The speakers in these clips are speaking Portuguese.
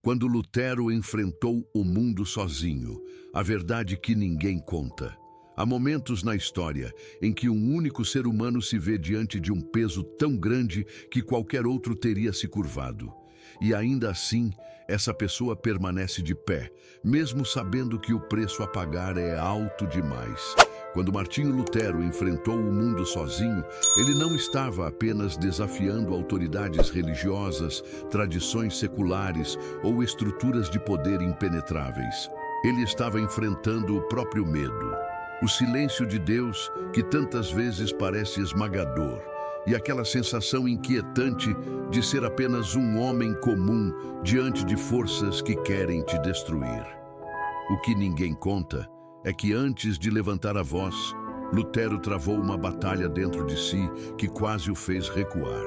Quando Lutero enfrentou o mundo sozinho, a verdade que ninguém conta. Há momentos na história em que um único ser humano se vê diante de um peso tão grande que qualquer outro teria se curvado. E ainda assim, essa pessoa permanece de pé, mesmo sabendo que o preço a pagar é alto demais. Quando Martinho Lutero enfrentou o mundo sozinho, ele não estava apenas desafiando autoridades religiosas, tradições seculares ou estruturas de poder impenetráveis. Ele estava enfrentando o próprio medo. O silêncio de Deus, que tantas vezes parece esmagador, e aquela sensação inquietante de ser apenas um homem comum diante de forças que querem te destruir. O que ninguém conta é que antes de levantar a voz, Lutero travou uma batalha dentro de si que quase o fez recuar.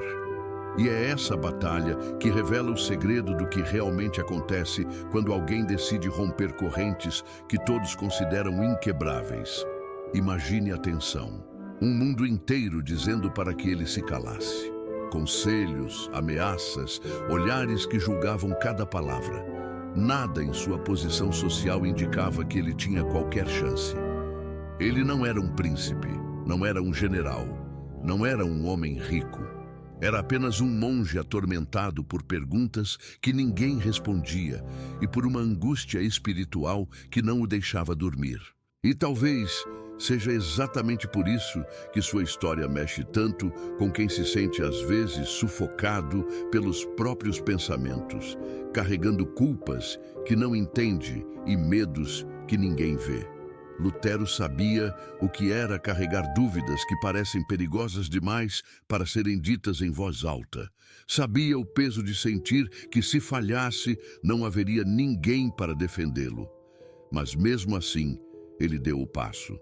E é essa batalha que revela o segredo do que realmente acontece quando alguém decide romper correntes que todos consideram inquebráveis. Imagine a tensão. Um mundo inteiro dizendo para que ele se calasse. Conselhos, ameaças, olhares que julgavam cada palavra. Nada em sua posição social indicava que ele tinha qualquer chance. Ele não era um príncipe, não era um general, não era um homem rico. Era apenas um monge atormentado por perguntas que ninguém respondia e por uma angústia espiritual que não o deixava dormir. E talvez seja exatamente por isso que sua história mexe tanto com quem se sente às vezes sufocado pelos próprios pensamentos, carregando culpas que não entende e medos que ninguém vê. Lutero sabia o que era carregar dúvidas que parecem perigosas demais para serem ditas em voz alta. Sabia o peso de sentir que, se falhasse, não haveria ninguém para defendê-lo. Mas mesmo assim, ele deu o passo.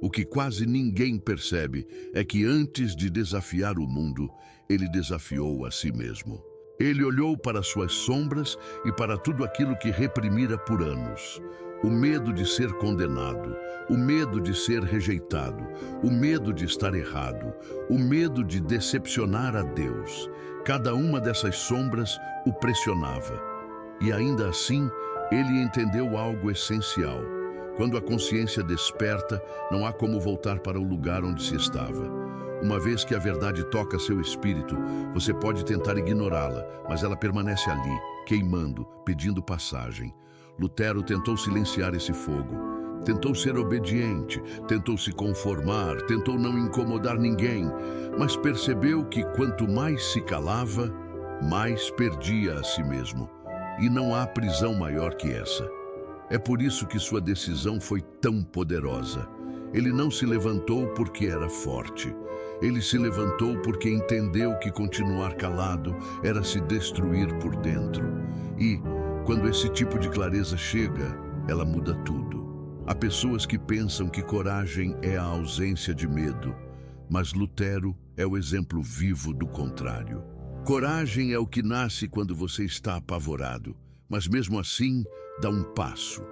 O que quase ninguém percebe é que antes de desafiar o mundo, ele desafiou a si mesmo. Ele olhou para suas sombras e para tudo aquilo que reprimira por anos. O medo de ser condenado, o medo de ser rejeitado, o medo de estar errado, o medo de decepcionar a Deus. Cada uma dessas sombras o pressionava. E ainda assim, ele entendeu algo essencial. Quando a consciência desperta, não há como voltar para o lugar onde se estava. Uma vez que a verdade toca seu espírito, você pode tentar ignorá-la, mas ela permanece ali, queimando, pedindo passagem. Lutero tentou silenciar esse fogo. Tentou ser obediente, tentou se conformar, tentou não incomodar ninguém, mas percebeu que quanto mais se calava, mais perdia a si mesmo. E não há prisão maior que essa. É por isso que sua decisão foi tão poderosa. Ele não se levantou porque era forte. Ele se levantou porque entendeu que continuar calado era se destruir por dentro. E, quando esse tipo de clareza chega, ela muda tudo. Há pessoas que pensam que coragem é a ausência de medo, mas Lutero é o exemplo vivo do contrário. Coragem é o que nasce quando você está apavorado, mas mesmo assim dá um passo.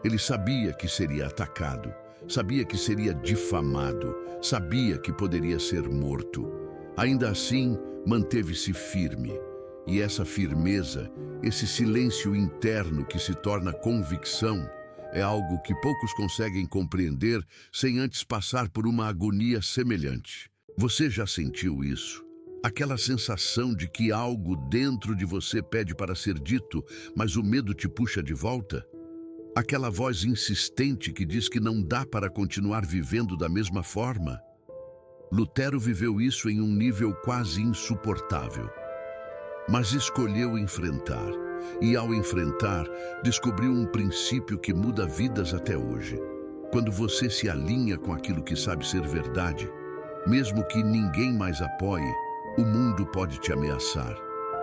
Ele sabia que seria atacado, sabia que seria difamado, sabia que poderia ser morto. Ainda assim, manteve-se firme. E essa firmeza, esse silêncio interno que se torna convicção, é algo que poucos conseguem compreender sem antes passar por uma agonia semelhante. Você já sentiu isso? Aquela sensação de que algo dentro de você pede para ser dito, mas o medo te puxa de volta? Aquela voz insistente que diz que não dá para continuar vivendo da mesma forma? Lutero viveu isso em um nível quase insuportável. Mas escolheu enfrentar, e ao enfrentar, descobriu um princípio que muda vidas até hoje. Quando você se alinha com aquilo que sabe ser verdade, mesmo que ninguém mais apoie, o mundo pode te ameaçar,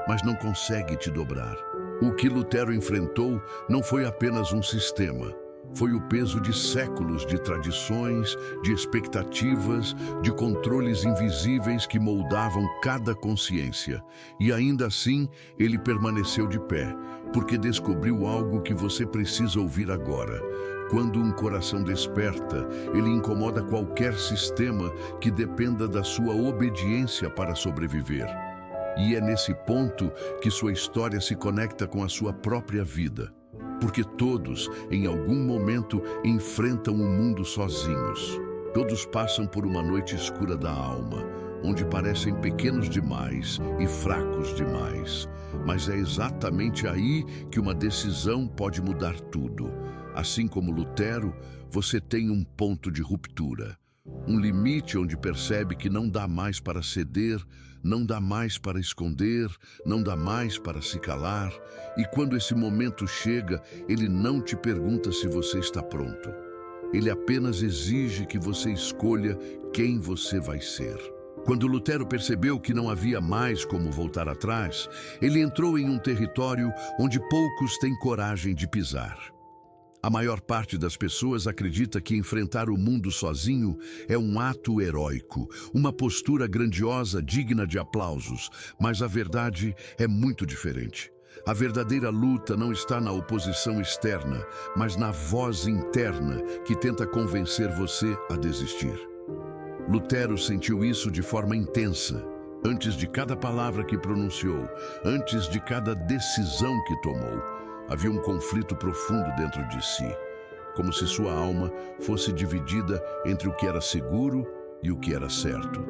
mas não consegue te dobrar. O que Lutero enfrentou não foi apenas um sistema. Foi o peso de séculos de tradições, de expectativas, de controles invisíveis que moldavam cada consciência. E ainda assim, ele permaneceu de pé, porque descobriu algo que você precisa ouvir agora. Quando um coração desperta, ele incomoda qualquer sistema que dependa da sua obediência para sobreviver. E é nesse ponto que sua história se conecta com a sua própria vida. Porque todos, em algum momento, enfrentam o mundo sozinhos. Todos passam por uma noite escura da alma, onde parecem pequenos demais e fracos demais. Mas é exatamente aí que uma decisão pode mudar tudo. Assim como Lutero, você tem um ponto de ruptura. Um limite onde percebe que não dá mais para ceder, não dá mais para esconder, não dá mais para se calar. E quando esse momento chega, ele não te pergunta se você está pronto. Ele apenas exige que você escolha quem você vai ser. Quando Lutero percebeu que não havia mais como voltar atrás, ele entrou em um território onde poucos têm coragem de pisar. A maior parte das pessoas acredita que enfrentar o mundo sozinho é um ato heróico, uma postura grandiosa digna de aplausos, mas a verdade é muito diferente. A verdadeira luta não está na oposição externa, mas na voz interna que tenta convencer você a desistir. Lutero sentiu isso de forma intensa, antes de cada palavra que pronunciou, antes de cada decisão que tomou. Havia um conflito profundo dentro de si, como se sua alma fosse dividida entre o que era seguro e o que era certo.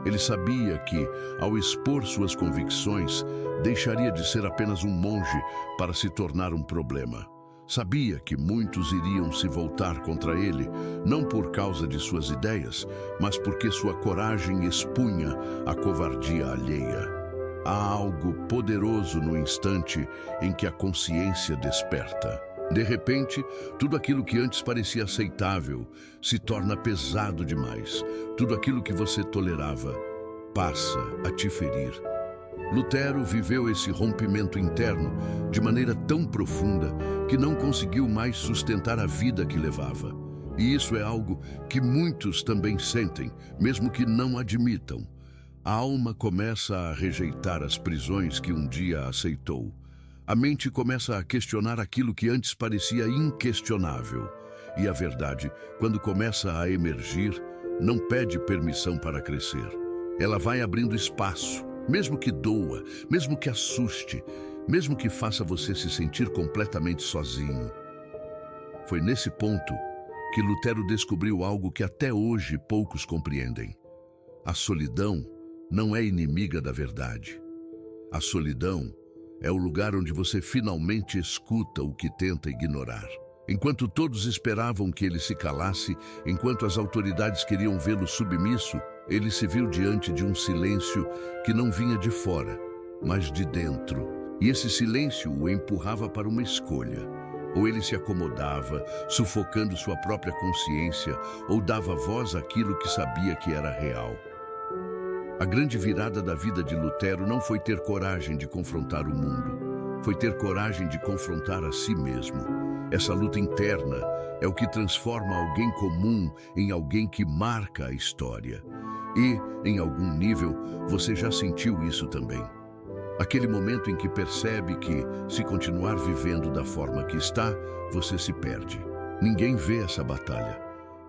Ele sabia que, ao expor suas convicções, deixaria de ser apenas um monge para se tornar um problema. Sabia que muitos iriam se voltar contra ele, não por causa de suas ideias, mas porque sua coragem expunha a covardia alheia. Há algo poderoso no instante em que a consciência desperta. De repente, tudo aquilo que antes parecia aceitável se torna pesado demais. Tudo aquilo que você tolerava passa a te ferir. Lutero viveu esse rompimento interno de maneira tão profunda que não conseguiu mais sustentar a vida que levava. E isso é algo que muitos também sentem, mesmo que não admitam. A alma começa a rejeitar as prisões que um dia aceitou. A mente começa a questionar aquilo que antes parecia inquestionável. E a verdade, quando começa a emergir, não pede permissão para crescer. Ela vai abrindo espaço, mesmo que doa, mesmo que assuste, mesmo que faça você se sentir completamente sozinho. Foi nesse ponto que Lutero descobriu algo que até hoje poucos compreendem. A solidão não é inimiga da verdade. A solidão é o lugar onde você finalmente escuta o que tenta ignorar. Enquanto todos esperavam que ele se calasse, enquanto as autoridades queriam vê-lo submisso, ele se viu diante de um silêncio que não vinha de fora, mas de dentro. E esse silêncio o empurrava para uma escolha. Ou ele se acomodava, sufocando sua própria consciência, ou dava voz àquilo que sabia que era real. A grande virada da vida de Lutero não foi ter coragem de confrontar o mundo, foi ter coragem de confrontar a si mesmo. Essa luta interna é o que transforma alguém comum em alguém que marca a história. E, em algum nível, você já sentiu isso também. Aquele momento em que percebe que, se continuar vivendo da forma que está, você se perde. Ninguém vê essa batalha.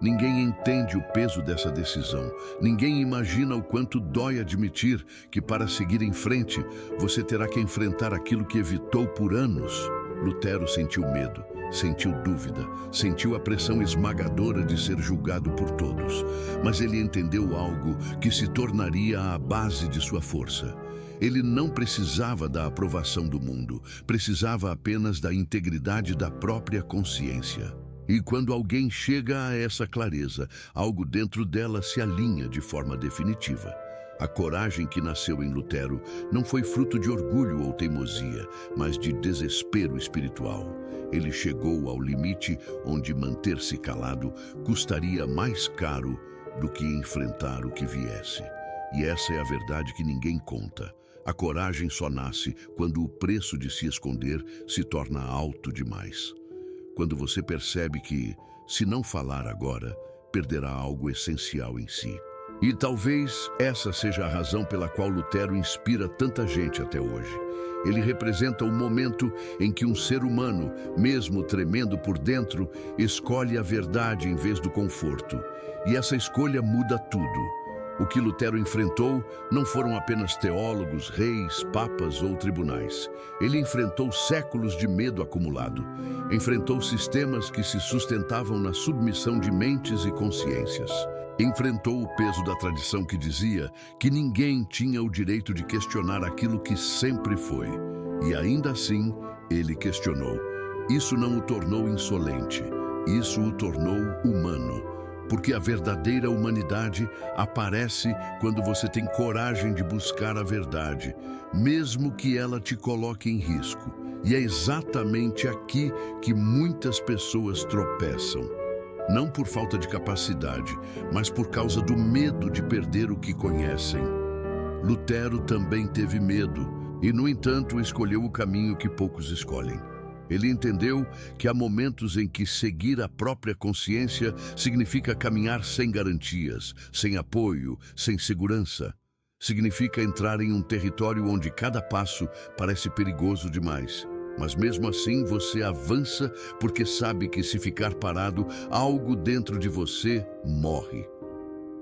Ninguém entende o peso dessa decisão. Ninguém imagina o quanto dói admitir que, para seguir em frente, você terá que enfrentar aquilo que evitou por anos. Lutero sentiu medo, sentiu dúvida, sentiu a pressão esmagadora de ser julgado por todos. Mas ele entendeu algo que se tornaria a base de sua força. Ele não precisava da aprovação do mundo, precisava apenas da integridade da própria consciência. E quando alguém chega a essa clareza, algo dentro dela se alinha de forma definitiva. A coragem que nasceu em Lutero não foi fruto de orgulho ou teimosia, mas de desespero espiritual. Ele chegou ao limite onde manter-se calado custaria mais caro do que enfrentar o que viesse. E essa é a verdade que ninguém conta. A coragem só nasce quando o preço de se esconder se torna alto demais. Quando você percebe que, se não falar agora, perderá algo essencial em si. E talvez essa seja a razão pela qual Lutero inspira tanta gente até hoje. Ele representa o momento em que um ser humano, mesmo tremendo por dentro, escolhe a verdade em vez do conforto. E essa escolha muda tudo. O que Lutero enfrentou não foram apenas teólogos, reis, papas ou tribunais. Ele enfrentou séculos de medo acumulado. Enfrentou sistemas que se sustentavam na submissão de mentes e consciências. Enfrentou o peso da tradição que dizia que ninguém tinha o direito de questionar aquilo que sempre foi. E ainda assim, ele questionou. Isso não o tornou insolente, isso o tornou humano. Porque a verdadeira humanidade aparece quando você tem coragem de buscar a verdade, mesmo que ela te coloque em risco. E é exatamente aqui que muitas pessoas tropeçam. Não por falta de capacidade, mas por causa do medo de perder o que conhecem. Lutero também teve medo e, no entanto, escolheu o caminho que poucos escolhem. Ele entendeu que há momentos em que seguir a própria consciência significa caminhar sem garantias, sem apoio, sem segurança. Significa entrar em um território onde cada passo parece perigoso demais. Mas mesmo assim você avança porque sabe que se ficar parado, algo dentro de você morre.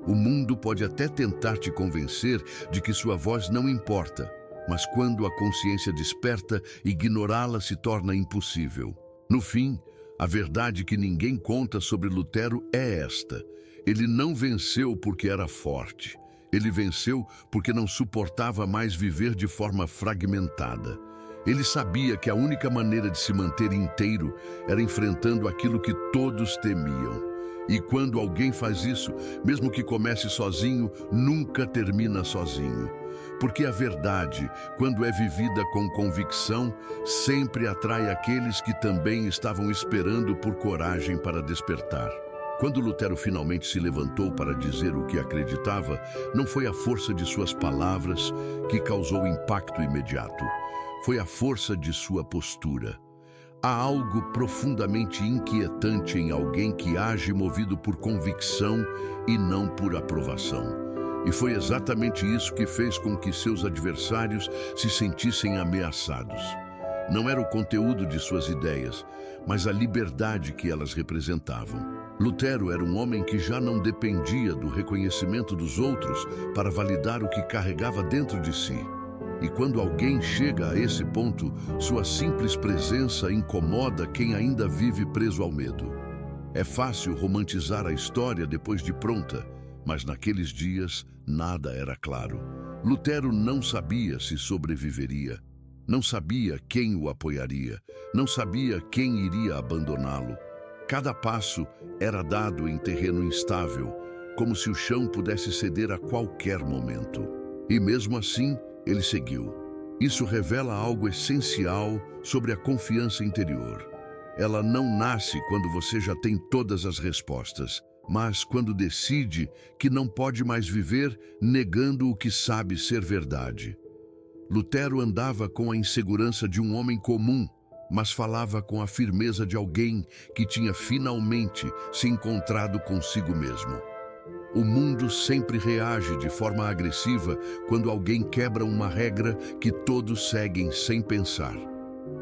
O mundo pode até tentar te convencer de que sua voz não importa. Mas quando a consciência desperta, ignorá-la se torna impossível. No fim, a verdade que ninguém conta sobre Lutero é esta: ele não venceu porque era forte. Ele venceu porque não suportava mais viver de forma fragmentada. Ele sabia que a única maneira de se manter inteiro era enfrentando aquilo que todos temiam. E quando alguém faz isso, mesmo que comece sozinho, nunca termina sozinho. Porque a verdade, quando é vivida com convicção, sempre atrai aqueles que também estavam esperando por coragem para despertar. Quando Lutero finalmente se levantou para dizer o que acreditava, não foi a força de suas palavras que causou impacto imediato. Foi a força de sua postura. Há algo profundamente inquietante em alguém que age movido por convicção e não por aprovação. E foi exatamente isso que fez com que seus adversários se sentissem ameaçados. Não era o conteúdo de suas ideias, mas a liberdade que elas representavam. Lutero era um homem que já não dependia do reconhecimento dos outros para validar o que carregava dentro de si. E quando alguém chega a esse ponto, sua simples presença incomoda quem ainda vive preso ao medo. É fácil romantizar a história depois de pronta, mas naqueles dias nada era claro. Lutero não sabia se sobreviveria, não sabia quem o apoiaria, não sabia quem iria abandoná-lo. Cada passo era dado em terreno instável, como se o chão pudesse ceder a qualquer momento. E mesmo assim, ele seguiu. Isso revela algo essencial sobre a confiança interior. Ela não nasce quando você já tem todas as respostas, mas quando decide que não pode mais viver negando o que sabe ser verdade. Lutero andava com a insegurança de um homem comum, mas falava com a firmeza de alguém que tinha finalmente se encontrado consigo mesmo. O mundo sempre reage de forma agressiva quando alguém quebra uma regra que todos seguem sem pensar.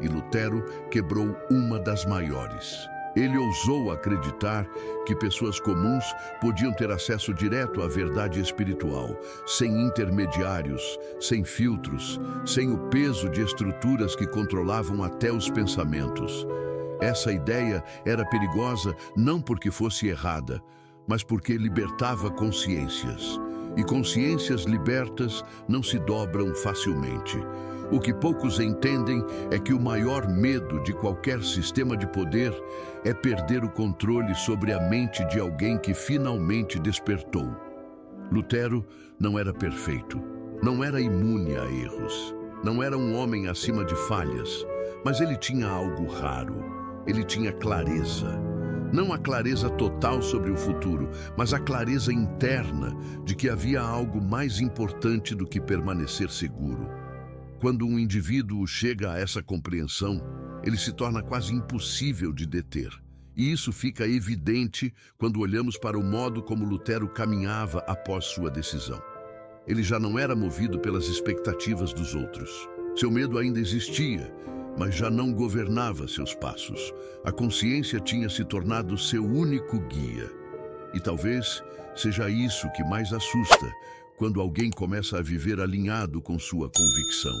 E Lutero quebrou uma das maiores. Ele ousou acreditar que pessoas comuns podiam ter acesso direto à verdade espiritual, sem intermediários, sem filtros, sem o peso de estruturas que controlavam até os pensamentos. Essa ideia era perigosa não porque fosse errada, mas porque libertava consciências. E consciências libertas não se dobram facilmente. O que poucos entendem é que o maior medo de qualquer sistema de poder é perder o controle sobre a mente de alguém que finalmente despertou. Lutero não era perfeito, não era imune a erros, não era um homem acima de falhas, mas ele tinha algo raro. Ele tinha clareza. Não a clareza total sobre o futuro, mas a clareza interna de que havia algo mais importante do que permanecer seguro. Quando um indivíduo chega a essa compreensão, ele se torna quase impossível de deter. E isso fica evidente quando olhamos para o modo como Lutero caminhava após sua decisão. Ele já não era movido pelas expectativas dos outros. Seu medo ainda existia, mas já não governava seus passos. A consciência tinha se tornado seu único guia. E talvez seja isso que mais assusta quando alguém começa a viver alinhado com sua convicção.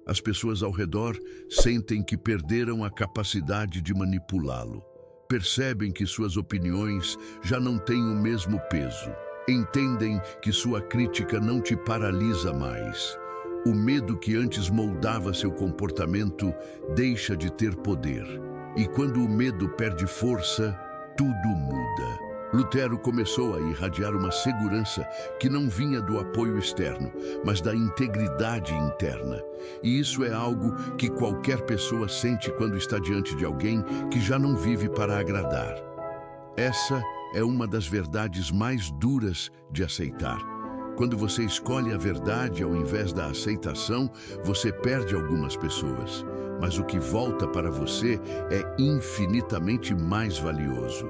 As pessoas ao redor sentem que perderam a capacidade de manipulá-lo. Percebem que suas opiniões já não têm o mesmo peso. Entendem que sua crítica não te paralisa mais. O medo que antes moldava seu comportamento deixa de ter poder. E quando o medo perde força, tudo muda. Lutero começou a irradiar uma segurança que não vinha do apoio externo, mas da integridade interna. E isso é algo que qualquer pessoa sente quando está diante de alguém que já não vive para agradar. Essa é uma das verdades mais duras de aceitar. Quando você escolhe a verdade ao invés da aceitação, você perde algumas pessoas. Mas o que volta para você é infinitamente mais valioso.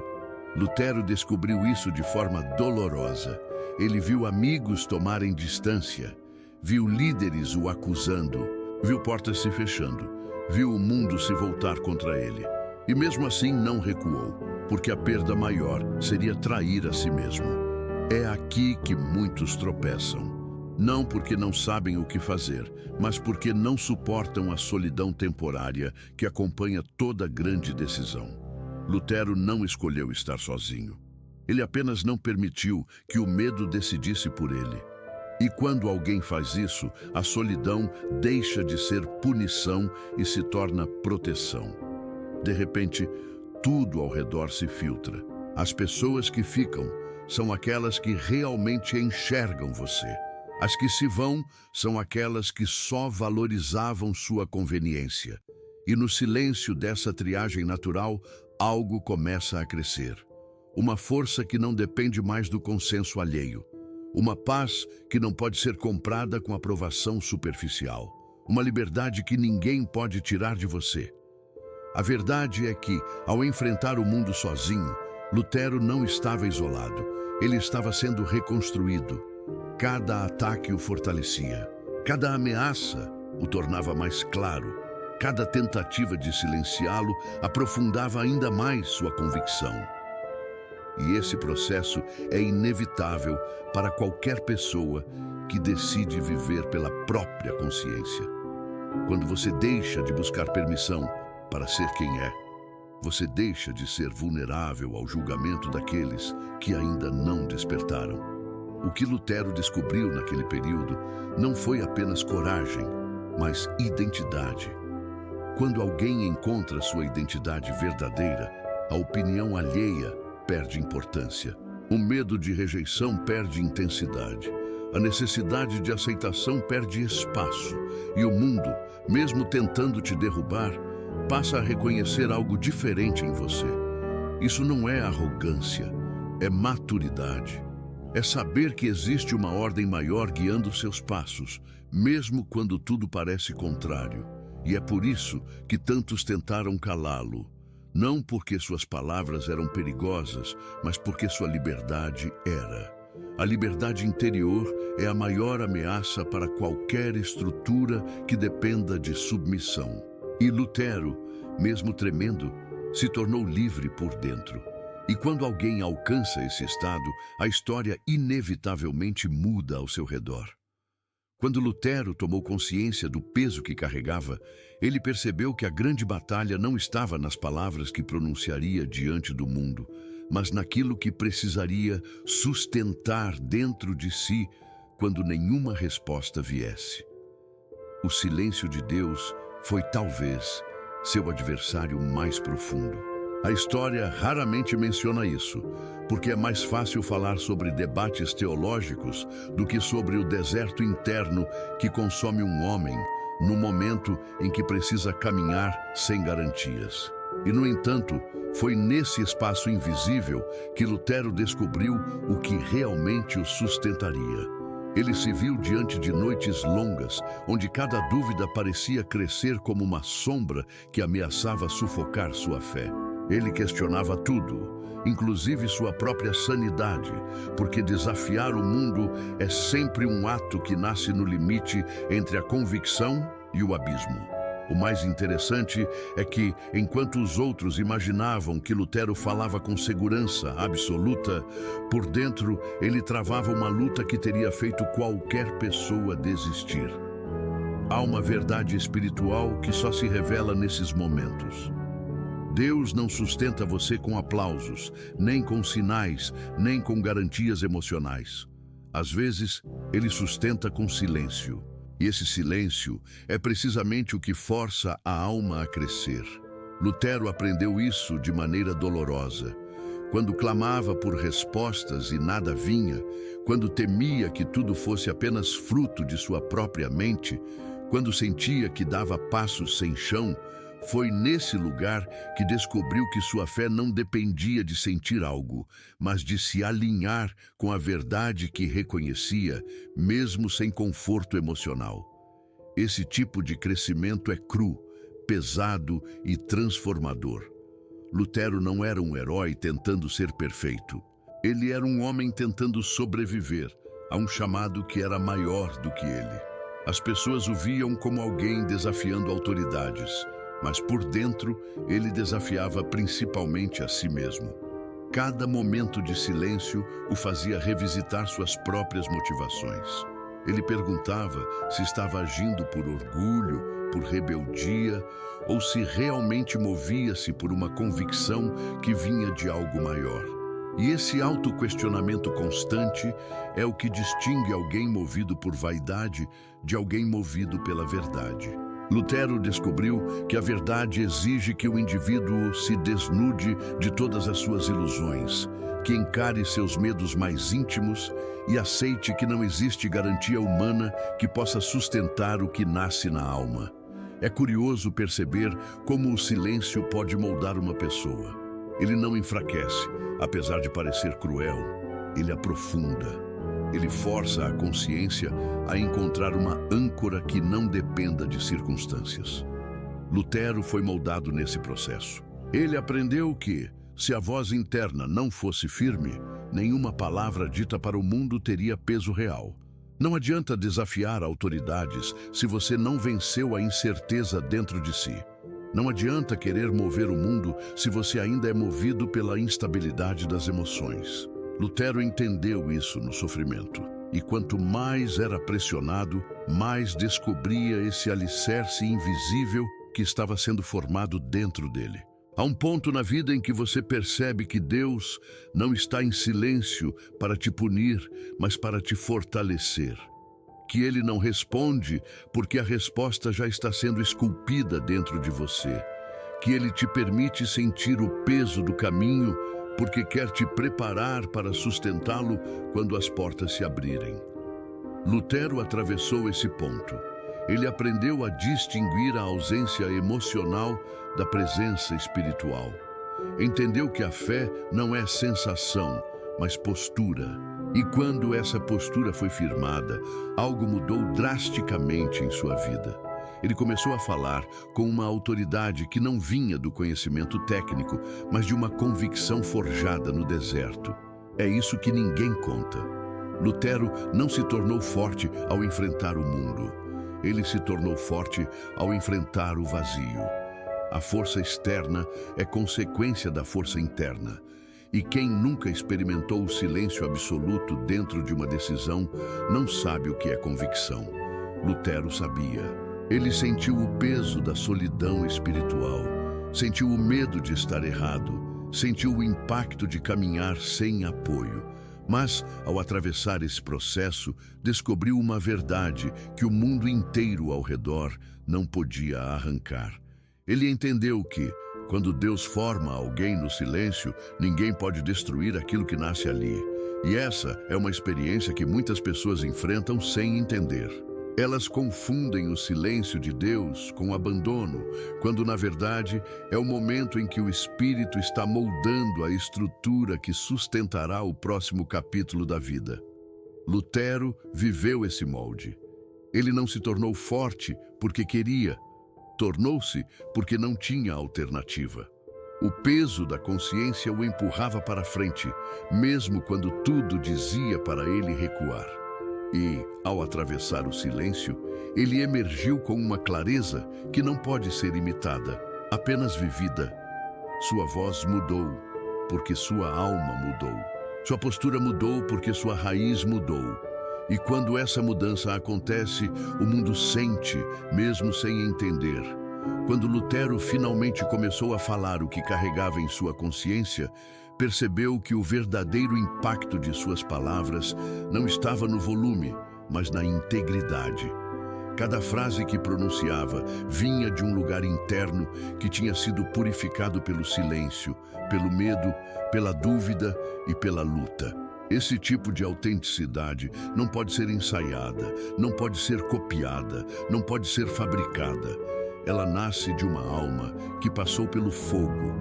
Lutero descobriu isso de forma dolorosa. Ele viu amigos tomarem distância, viu líderes o acusando, viu portas se fechando, viu o mundo se voltar contra ele. E mesmo assim não recuou, porque a perda maior seria trair a si mesmo. É aqui que muitos tropeçam. Não porque não sabem o que fazer, mas porque não suportam a solidão temporária que acompanha toda grande decisão. Lutero não escolheu estar sozinho. Ele apenas não permitiu que o medo decidisse por ele. E quando alguém faz isso, a solidão deixa de ser punição e se torna proteção. De repente, tudo ao redor se filtra. As pessoas que ficam são aquelas que realmente enxergam você. As que se vão são aquelas que só valorizavam sua conveniência. E no silêncio dessa triagem natural, algo começa a crescer. Uma força que não depende mais do consenso alheio. Uma paz que não pode ser comprada com aprovação superficial. Uma liberdade que ninguém pode tirar de você. A verdade é que, ao enfrentar o mundo sozinho, Lutero não estava isolado. Ele estava sendo reconstruído. Cada ataque o fortalecia. Cada ameaça o tornava mais claro. Cada tentativa de silenciá-lo aprofundava ainda mais sua convicção. E esse processo é inevitável para qualquer pessoa que decide viver pela própria consciência. Quando você deixa de buscar permissão para ser quem é, você deixa de ser vulnerável ao julgamento daqueles que ainda não despertaram. O que Lutero descobriu naquele período não foi apenas coragem, mas identidade. Quando alguém encontra sua identidade verdadeira, a opinião alheia perde importância. O medo de rejeição perde intensidade. A necessidade de aceitação perde espaço. E o mundo, mesmo tentando te derrubar, passa a reconhecer algo diferente em você. Isso não é arrogância, é maturidade. É saber que existe uma ordem maior guiando seus passos, mesmo quando tudo parece contrário. E é por isso que tantos tentaram calá-lo. Não porque suas palavras eram perigosas, mas porque sua liberdade era. A liberdade interior é a maior ameaça para qualquer estrutura que dependa de submissão. E Lutero, mesmo tremendo, se tornou livre por dentro. E quando alguém alcança esse estado, a história inevitavelmente muda ao seu redor. Quando Lutero tomou consciência do peso que carregava, ele percebeu que a grande batalha não estava nas palavras que pronunciaria diante do mundo, mas naquilo que precisaria sustentar dentro de si quando nenhuma resposta viesse. O silêncio de Deus foi talvez seu adversário mais profundo. A história raramente menciona isso, porque é mais fácil falar sobre debates teológicos do que sobre o deserto interno que consome um homem no momento em que precisa caminhar sem garantias. E, no entanto, foi nesse espaço invisível que Lutero descobriu o que realmente o sustentaria. Ele se viu diante de noites longas, onde cada dúvida parecia crescer como uma sombra que ameaçava sufocar sua fé. Ele questionava tudo, inclusive sua própria sanidade, porque desafiar o mundo é sempre um ato que nasce no limite entre a convicção e o abismo. O mais interessante é que, enquanto os outros imaginavam que Lutero falava com segurança absoluta, por dentro ele travava uma luta que teria feito qualquer pessoa desistir. Há uma verdade espiritual que só se revela nesses momentos. Deus não sustenta você com aplausos, nem com sinais, nem com garantias emocionais. Às vezes, Ele sustenta com silêncio. E esse silêncio é precisamente o que força a alma a crescer. Lutero aprendeu isso de maneira dolorosa. Quando clamava por respostas e nada vinha, quando temia que tudo fosse apenas fruto de sua própria mente, quando sentia que dava passos sem chão, foi nesse lugar que descobriu que sua fé não dependia de sentir algo, mas de se alinhar com a verdade que reconhecia, mesmo sem conforto emocional. Esse tipo de crescimento é cru, pesado e transformador. Lutero não era um herói tentando ser perfeito. Ele era um homem tentando sobreviver a um chamado que era maior do que ele. As pessoas o viam como alguém desafiando autoridades, mas por dentro ele desafiava principalmente a si mesmo. Cada momento de silêncio o fazia revisitar suas próprias motivações. Ele perguntava se estava agindo por orgulho, por rebeldia, ou se realmente movia-se por uma convicção que vinha de algo maior. E esse autoquestionamento constante é o que distingue alguém movido por vaidade de alguém movido pela verdade. Lutero descobriu que a verdade exige que o indivíduo se desnude de todas as suas ilusões, que encare seus medos mais íntimos e aceite que não existe garantia humana que possa sustentar o que nasce na alma. É curioso perceber como o silêncio pode moldar uma pessoa. Ele não enfraquece, apesar de parecer cruel. Ele aprofunda. Ele força a consciência a encontrar uma âncora que não dependa de circunstâncias. Lutero foi moldado nesse processo. Ele aprendeu que, se a voz interna não fosse firme, nenhuma palavra dita para o mundo teria peso real. Não adianta desafiar autoridades se você não venceu a incerteza dentro de si. Não adianta querer mover o mundo se você ainda é movido pela instabilidade das emoções. Lutero entendeu isso no sofrimento. E quanto mais era pressionado, mais descobria esse alicerce invisível que estava sendo formado dentro dele. Há um ponto na vida em que você percebe que Deus não está em silêncio para te punir, mas para te fortalecer. Que Ele não responde porque a resposta já está sendo esculpida dentro de você. Que Ele te permite sentir o peso do caminho porque quer te preparar para sustentá-lo quando as portas se abrirem. Lutero atravessou esse ponto. Ele aprendeu a distinguir a ausência emocional da presença espiritual. Entendeu que a fé não é sensação, mas postura. E quando essa postura foi firmada, algo mudou drasticamente em sua vida. Ele começou a falar com uma autoridade que não vinha do conhecimento técnico, mas de uma convicção forjada no deserto. É isso que ninguém conta. Lutero não se tornou forte ao enfrentar o mundo. Ele se tornou forte ao enfrentar o vazio. A força externa é consequência da força interna. E quem nunca experimentou o silêncio absoluto dentro de uma decisão não sabe o que é convicção. Lutero sabia. Ele sentiu o peso da solidão espiritual, sentiu o medo de estar errado, sentiu o impacto de caminhar sem apoio. Mas, ao atravessar esse processo, descobriu uma verdade que o mundo inteiro ao redor não podia arrancar. Ele entendeu que, quando Deus forma alguém no silêncio, ninguém pode destruir aquilo que nasce ali. E essa é uma experiência que muitas pessoas enfrentam sem entender. Elas confundem o silêncio de Deus com abandono, quando na verdade é o momento em que o Espírito está moldando a estrutura que sustentará o próximo capítulo da vida. Lutero viveu esse molde. Ele não se tornou forte porque queria, tornou-se porque não tinha alternativa. O peso da consciência o empurrava para frente, mesmo quando tudo dizia para ele recuar. E, ao atravessar o silêncio, ele emergiu com uma clareza que não pode ser imitada, apenas vivida. Sua voz mudou, porque sua alma mudou. Sua postura mudou, porque sua raiz mudou. E quando essa mudança acontece, o mundo sente, mesmo sem entender. Quando Lutero finalmente começou a falar o que carregava em sua consciência, percebeu que o verdadeiro impacto de suas palavras não estava no volume, mas na integridade. Cada frase que pronunciava vinha de um lugar interno que tinha sido purificado pelo silêncio, pelo medo, pela dúvida e pela luta. Esse tipo de autenticidade não pode ser ensaiada, não pode ser copiada, não pode ser fabricada. Ela nasce de uma alma que passou pelo fogo.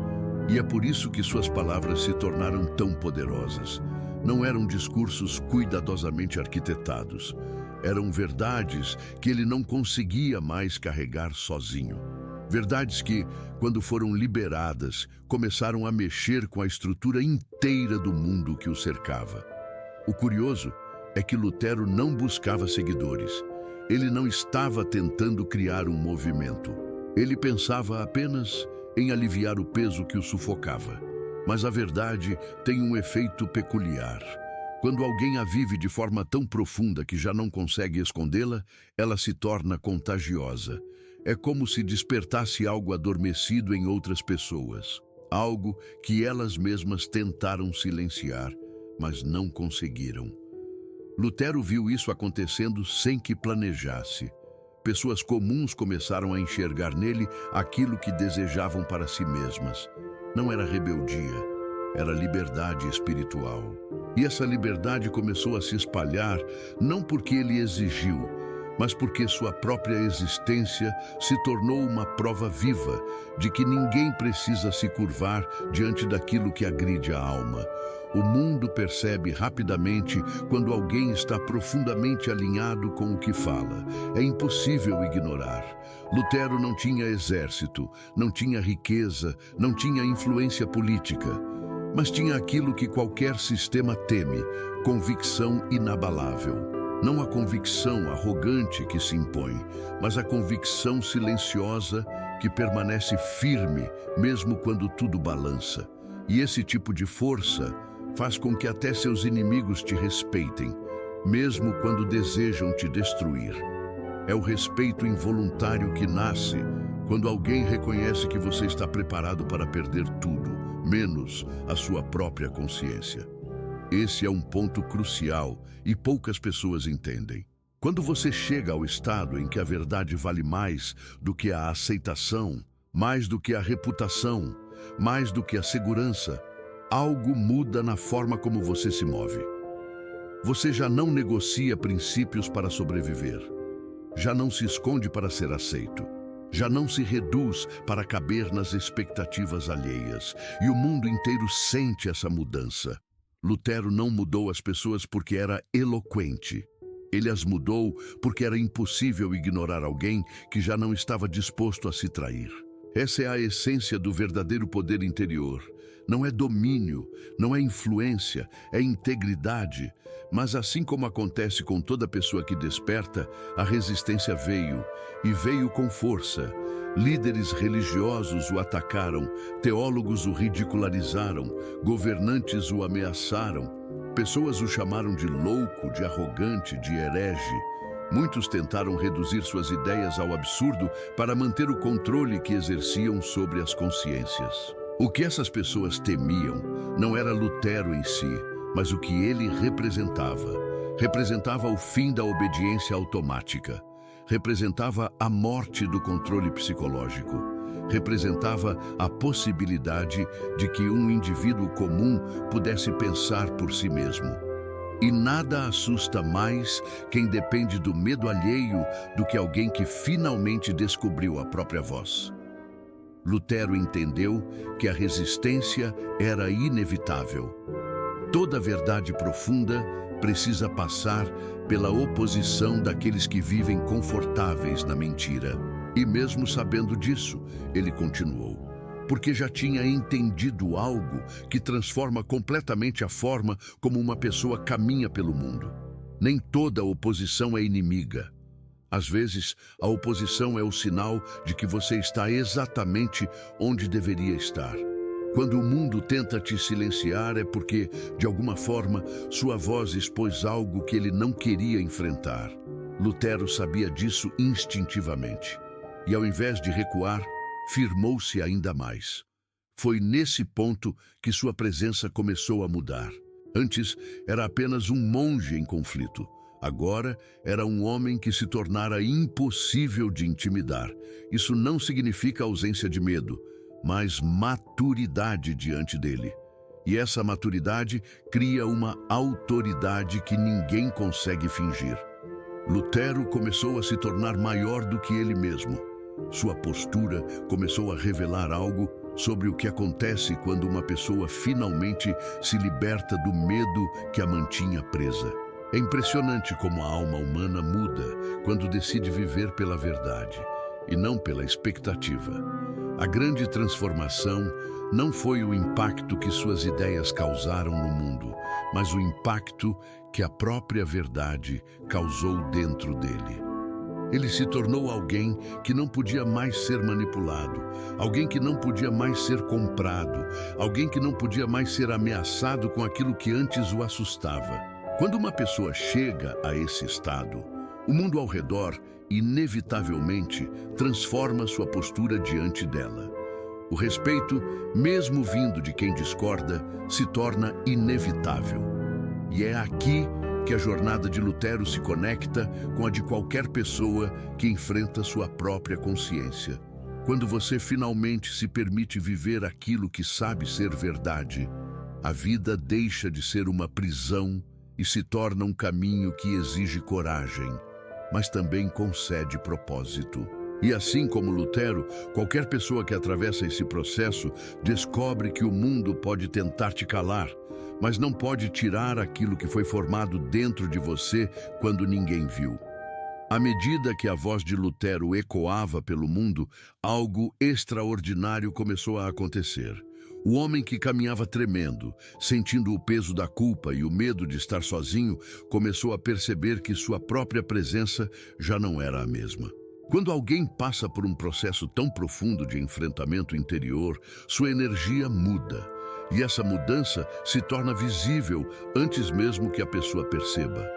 E é por isso que suas palavras se tornaram tão poderosas. Não eram discursos cuidadosamente arquitetados. Eram verdades que ele não conseguia mais carregar sozinho. Verdades que, quando foram liberadas, começaram a mexer com a estrutura inteira do mundo que o cercava. O curioso é que Lutero não buscava seguidores. Ele não estava tentando criar um movimento. Ele pensava apenas em aliviar o peso que o sufocava. Mas a verdade tem um efeito peculiar. Quando alguém a vive de forma tão profunda que já não consegue escondê-la, ela se torna contagiosa. É como se despertasse algo adormecido em outras pessoas. Algo que elas mesmas tentaram silenciar, mas não conseguiram. Lutero viu isso acontecendo sem que planejasse. Pessoas comuns começaram a enxergar nele aquilo que desejavam para si mesmas. Não era rebeldia. Era liberdade espiritual. E essa liberdade começou a se espalhar não porque ele exigiu, mas porque sua própria existência se tornou uma prova viva de que ninguém precisa se curvar diante daquilo que agride a alma. O mundo percebe rapidamente quando alguém está profundamente alinhado com o que fala. É impossível ignorar. Lutero não tinha exército, não tinha riqueza, não tinha influência política. Mas tinha aquilo que qualquer sistema teme: convicção inabalável. Não a convicção arrogante que se impõe, mas a convicção silenciosa que permanece firme, mesmo quando tudo balança. E esse tipo de força faz com que até seus inimigos te respeitem, mesmo quando desejam te destruir. É o respeito involuntário que nasce quando alguém reconhece que você está preparado para perder tudo, menos a sua própria consciência. Esse é um ponto crucial e poucas pessoas entendem. Quando você chega ao estado em que a verdade vale mais do que a aceitação, mais do que a reputação, mais do que a segurança, algo muda na forma como você se move. Você já não negocia princípios para sobreviver. Já não se esconde para ser aceito. Já não se reduz para caber nas expectativas alheias. E o mundo inteiro sente essa mudança. Lutero não mudou as pessoas porque era eloquente. Ele as mudou porque era impossível ignorar alguém que já não estava disposto a se trair. Essa é a essência do verdadeiro poder interior. Não é domínio, não é influência, é integridade. Mas assim como acontece com toda pessoa que desperta, a resistência veio, e veio com força. Líderes religiosos o atacaram, teólogos o ridicularizaram, governantes o ameaçaram, pessoas o chamaram de louco, de arrogante, de herege. Muitos tentaram reduzir suas ideias ao absurdo para manter o controle que exerciam sobre as consciências. O que essas pessoas temiam não era Lutero em si, mas o que ele representava. Representava o fim da obediência automática. Representava a morte do controle psicológico. Representava a possibilidade de que um indivíduo comum pudesse pensar por si mesmo. E nada assusta mais quem depende do medo alheio do que alguém que finalmente descobriu a própria voz. Lutero entendeu que a resistência era inevitável. Toda verdade profunda precisa passar pela oposição daqueles que vivem confortáveis na mentira. E mesmo sabendo disso, ele continuou, porque já tinha entendido algo que transforma completamente a forma como uma pessoa caminha pelo mundo. Nem toda oposição é inimiga. Às vezes, a oposição é o sinal de que você está exatamente onde deveria estar. Quando o mundo tenta te silenciar, é porque, de alguma forma, sua voz expôs algo que ele não queria enfrentar. Lutero sabia disso instintivamente. E, ao invés de recuar, firmou-se ainda mais. Foi nesse ponto que sua presença começou a mudar. Antes, era apenas um monge em conflito. Agora, era um homem que se tornara impossível de intimidar. Isso não significa ausência de medo, mas maturidade diante dele. E essa maturidade cria uma autoridade que ninguém consegue fingir. Lutero começou a se tornar maior do que ele mesmo. Sua postura começou a revelar algo sobre o que acontece quando uma pessoa finalmente se liberta do medo que a mantinha presa. É impressionante como a alma humana muda quando decide viver pela verdade e não pela expectativa. A grande transformação não foi o impacto que suas ideias causaram no mundo, mas o impacto que a própria verdade causou dentro dele. Ele se tornou alguém que não podia mais ser manipulado, alguém que não podia mais ser comprado, alguém que não podia mais ser ameaçado com aquilo que antes o assustava. Quando uma pessoa chega a esse estado, o mundo ao redor, inevitavelmente, transforma sua postura diante dela. O respeito, mesmo vindo de quem discorda, se torna inevitável. E é aqui que a jornada de Lutero se conecta com a de qualquer pessoa que enfrenta sua própria consciência. Quando você finalmente se permite viver aquilo que sabe ser verdade, a vida deixa de ser uma prisão e se torna um caminho que exige coragem, mas também concede propósito. E assim como Lutero, qualquer pessoa que atravessa esse processo descobre que o mundo pode tentar te calar, mas não pode tirar aquilo que foi formado dentro de você quando ninguém viu. À medida que a voz de Lutero ecoava pelo mundo, algo extraordinário começou a acontecer. O homem que caminhava tremendo, sentindo o peso da culpa e o medo de estar sozinho, começou a perceber que sua própria presença já não era a mesma. Quando alguém passa por um processo tão profundo de enfrentamento interior, sua energia muda. E essa mudança se torna visível antes mesmo que a pessoa perceba.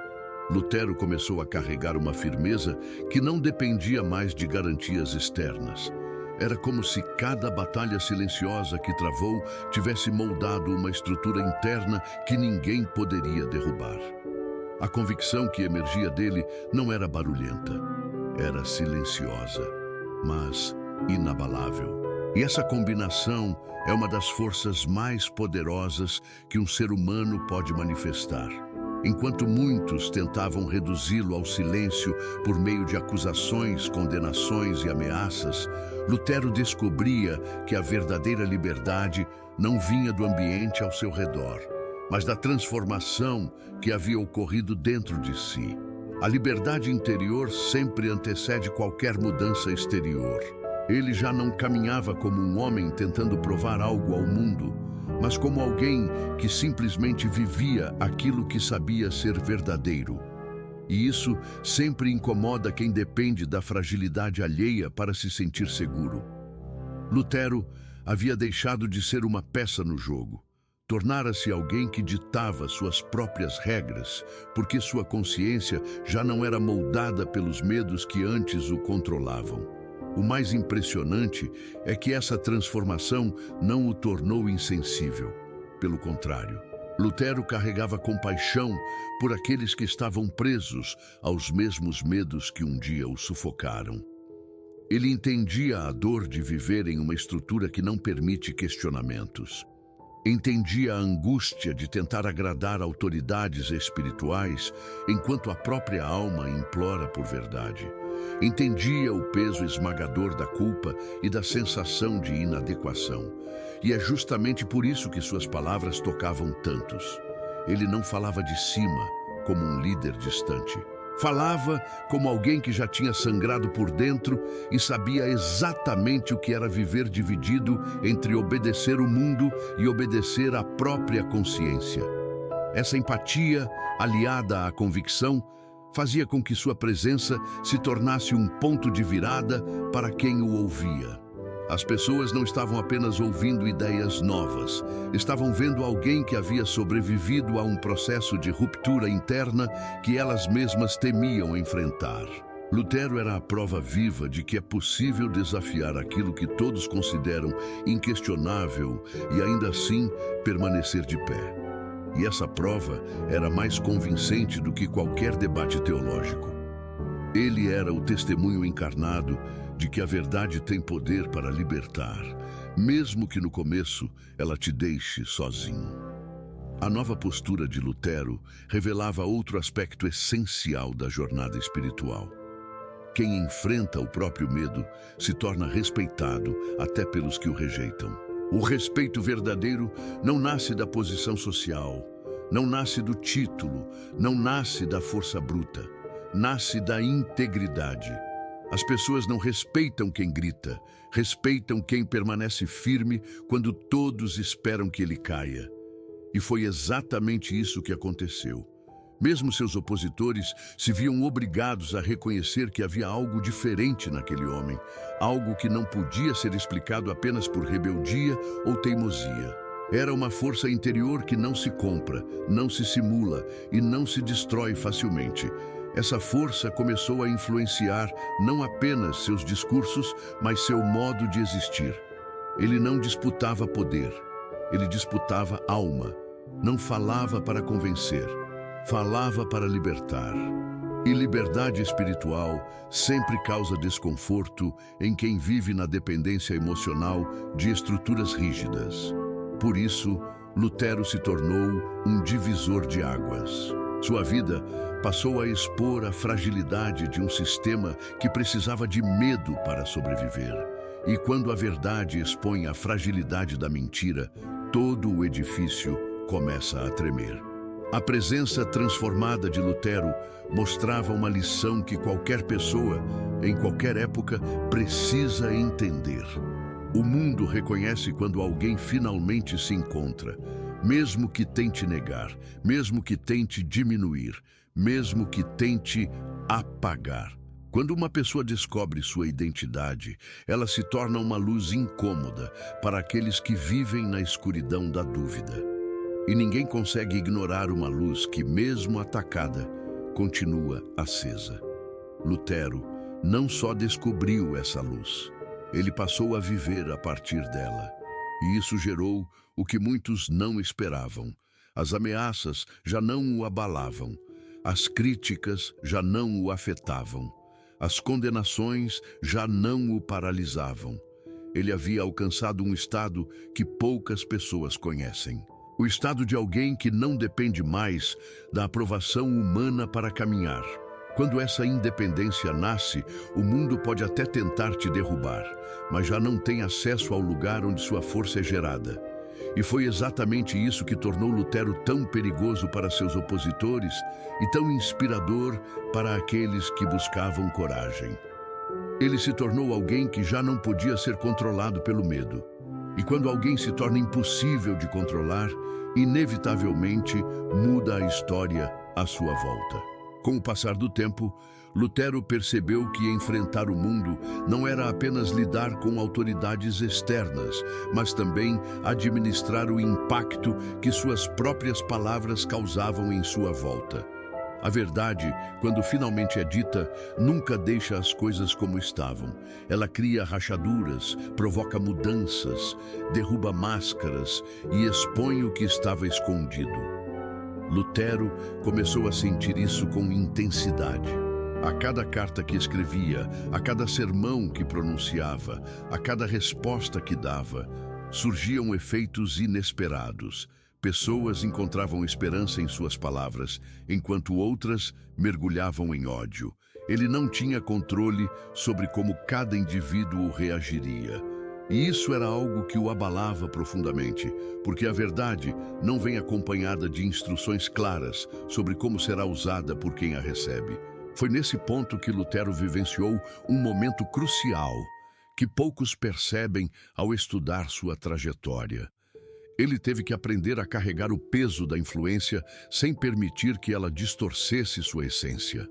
Lutero começou a carregar uma firmeza que não dependia mais de garantias externas. Era como se cada batalha silenciosa que travou tivesse moldado uma estrutura interna que ninguém poderia derrubar. A convicção que emergia dele não era barulhenta, era silenciosa, mas inabalável. E essa combinação é uma das forças mais poderosas que um ser humano pode manifestar. Enquanto muitos tentavam reduzi-lo ao silêncio por meio de acusações, condenações e ameaças, Lutero descobria que a verdadeira liberdade não vinha do ambiente ao seu redor, mas da transformação que havia ocorrido dentro de si. A liberdade interior sempre antecede qualquer mudança exterior. Ele já não caminhava como um homem tentando provar algo ao mundo, mas como alguém que simplesmente vivia aquilo que sabia ser verdadeiro. E isso sempre incomoda quem depende da fragilidade alheia para se sentir seguro. Lutero havia deixado de ser uma peça no jogo. Tornara-se alguém que ditava suas próprias regras, porque sua consciência já não era moldada pelos medos que antes o controlavam. O mais impressionante é que essa transformação não o tornou insensível. Pelo contrário, Lutero carregava compaixão por aqueles que estavam presos aos mesmos medos que um dia o sufocaram. Ele entendia a dor de viver em uma estrutura que não permite questionamentos. Entendia a angústia de tentar agradar autoridades espirituais enquanto a própria alma implora por verdade. Entendia o peso esmagador da culpa e da sensação de inadequação. E é justamente por isso que suas palavras tocavam tantos. Ele não falava de cima, como um líder distante. Falava como alguém que já tinha sangrado por dentro e sabia exatamente o que era viver dividido entre obedecer o mundo e obedecer à própria consciência. Essa empatia, aliada à convicção, fazia com que sua presença se tornasse um ponto de virada para quem o ouvia. As pessoas não estavam apenas ouvindo ideias novas, estavam vendo alguém que havia sobrevivido a um processo de ruptura interna que elas mesmas temiam enfrentar. Lutero era a prova viva de que é possível desafiar aquilo que todos consideram inquestionável e ainda assim permanecer de pé. E essa prova era mais convincente do que qualquer debate teológico. Ele era o testemunho encarnado de que a verdade tem poder para libertar, mesmo que no começo ela te deixe sozinho. A nova postura de Lutero revelava outro aspecto essencial da jornada espiritual. Quem enfrenta o próprio medo se torna respeitado até pelos que o rejeitam. O respeito verdadeiro não nasce da posição social, não nasce do título, não nasce da força bruta, nasce da integridade. As pessoas não respeitam quem grita, respeitam quem permanece firme quando todos esperam que ele caia. E foi exatamente isso que aconteceu. Mesmo seus opositores se viam obrigados a reconhecer que havia algo diferente naquele homem, algo que não podia ser explicado apenas por rebeldia ou teimosia. Era uma força interior que não se compra, não se simula e não se destrói facilmente. Essa força começou a influenciar não apenas seus discursos, mas seu modo de existir. Ele não disputava poder, ele disputava alma. Não falava para convencer, falava para libertar. E liberdade espiritual sempre causa desconforto em quem vive na dependência emocional de estruturas rígidas. Por isso, Lutero se tornou um divisor de águas. Sua vida passou a expor a fragilidade de um sistema que precisava de medo para sobreviver. E quando a verdade expõe a fragilidade da mentira, todo o edifício começa a tremer. A presença transformada de Lutero mostrava uma lição que qualquer pessoa, em qualquer época, precisa entender. O mundo reconhece quando alguém finalmente se encontra, mesmo que tente negar, mesmo que tente diminuir, mesmo que tente apagar. Quando uma pessoa descobre sua identidade, ela se torna uma luz incômoda para aqueles que vivem na escuridão da dúvida. E ninguém consegue ignorar uma luz que, mesmo atacada, continua acesa. Lutero não só descobriu essa luz, ele passou a viver a partir dela. E isso gerou o que muitos não esperavam. As ameaças já não o abalavam, as críticas já não o afetavam, as condenações já não o paralisavam. Ele havia alcançado um estado que poucas pessoas conhecem. O estado de alguém que não depende mais da aprovação humana para caminhar. Quando essa independência nasce, o mundo pode até tentar te derrubar, mas já não tem acesso ao lugar onde sua força é gerada. E foi exatamente isso que tornou Lutero tão perigoso para seus opositores e tão inspirador para aqueles que buscavam coragem. Ele se tornou alguém que já não podia ser controlado pelo medo. E quando alguém se torna impossível de controlar, inevitavelmente muda a história à sua volta. Com o passar do tempo, Lutero percebeu que enfrentar o mundo não era apenas lidar com autoridades externas, mas também administrar o impacto que suas próprias palavras causavam em sua volta. A verdade, quando finalmente é dita, nunca deixa as coisas como estavam. Ela cria rachaduras, provoca mudanças, derruba máscaras e expõe o que estava escondido. Lutero começou a sentir isso com intensidade. A cada carta que escrevia, a cada sermão que pronunciava, a cada resposta que dava, surgiam efeitos inesperados. Pessoas encontravam esperança em suas palavras, enquanto outras mergulhavam em ódio. Ele não tinha controle sobre como cada indivíduo reagiria. E isso era algo que o abalava profundamente, porque a verdade não vem acompanhada de instruções claras sobre como será usada por quem a recebe. Foi nesse ponto que Lutero vivenciou um momento crucial, que poucos percebem ao estudar sua trajetória. Ele teve que aprender a carregar o peso da influência sem permitir que ela distorcesse sua essência.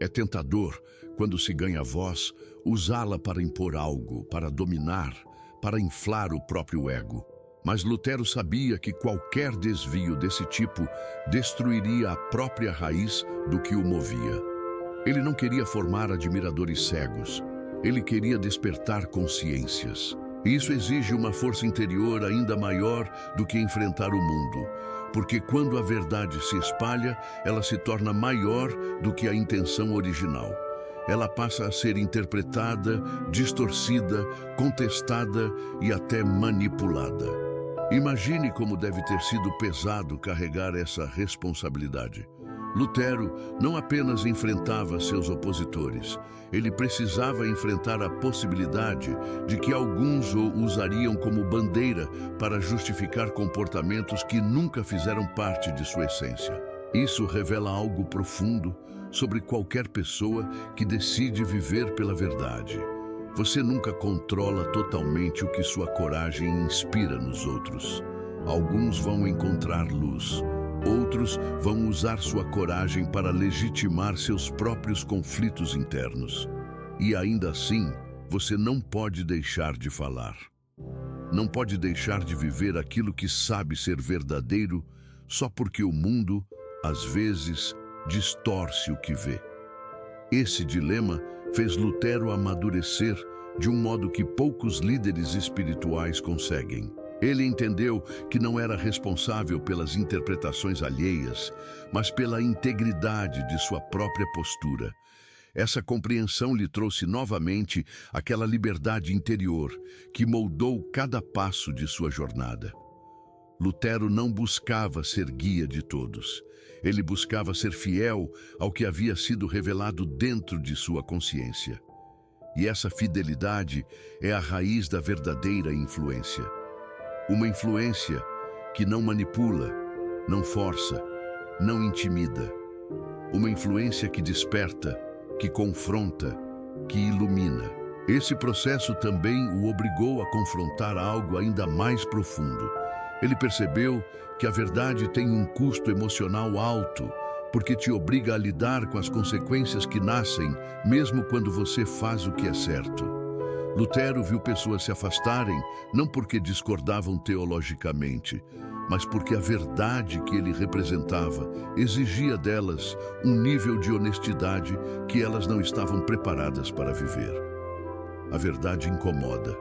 É tentador, quando se ganha voz, usá-la para impor algo, para dominar, para inflar o próprio ego. Mas Lutero sabia que qualquer desvio desse tipo destruiria a própria raiz do que o movia. Ele não queria formar admiradores cegos. Ele queria despertar consciências. Isso exige uma força interior ainda maior do que enfrentar o mundo, porque quando a verdade se espalha, ela se torna maior do que a intenção original. Ela passa a ser interpretada, distorcida, contestada e até manipulada. Imagine como deve ter sido pesado carregar essa responsabilidade. Lutero não apenas enfrentava seus opositores, ele precisava enfrentar a possibilidade de que alguns o usariam como bandeira para justificar comportamentos que nunca fizeram parte de sua essência. Isso revela algo profundo sobre qualquer pessoa que decide viver pela verdade. Você nunca controla totalmente o que sua coragem inspira nos outros. Alguns vão encontrar luz. Outros vão usar sua coragem para legitimar seus próprios conflitos internos. E ainda assim, você não pode deixar de falar. Não pode deixar de viver aquilo que sabe ser verdadeiro só porque o mundo, às vezes, distorce o que vê. Esse dilema fez Lutero amadurecer de um modo que poucos líderes espirituais conseguem. Ele entendeu que não era responsável pelas interpretações alheias, mas pela integridade de sua própria postura. Essa compreensão lhe trouxe novamente aquela liberdade interior que moldou cada passo de sua jornada. Lutero não buscava ser guia de todos. Ele buscava ser fiel ao que havia sido revelado dentro de sua consciência. E essa fidelidade é a raiz da verdadeira influência. Uma influência que não manipula, não força, não intimida. Uma influência que desperta, que confronta, que ilumina. Esse processo também o obrigou a confrontar algo ainda mais profundo. Ele percebeu que a verdade tem um custo emocional alto, porque te obriga a lidar com as consequências que nascem, mesmo quando você faz o que é certo. Lutero viu pessoas se afastarem, não porque discordavam teologicamente, mas porque a verdade que ele representava exigia delas um nível de honestidade que elas não estavam preparadas para viver. A verdade incomoda.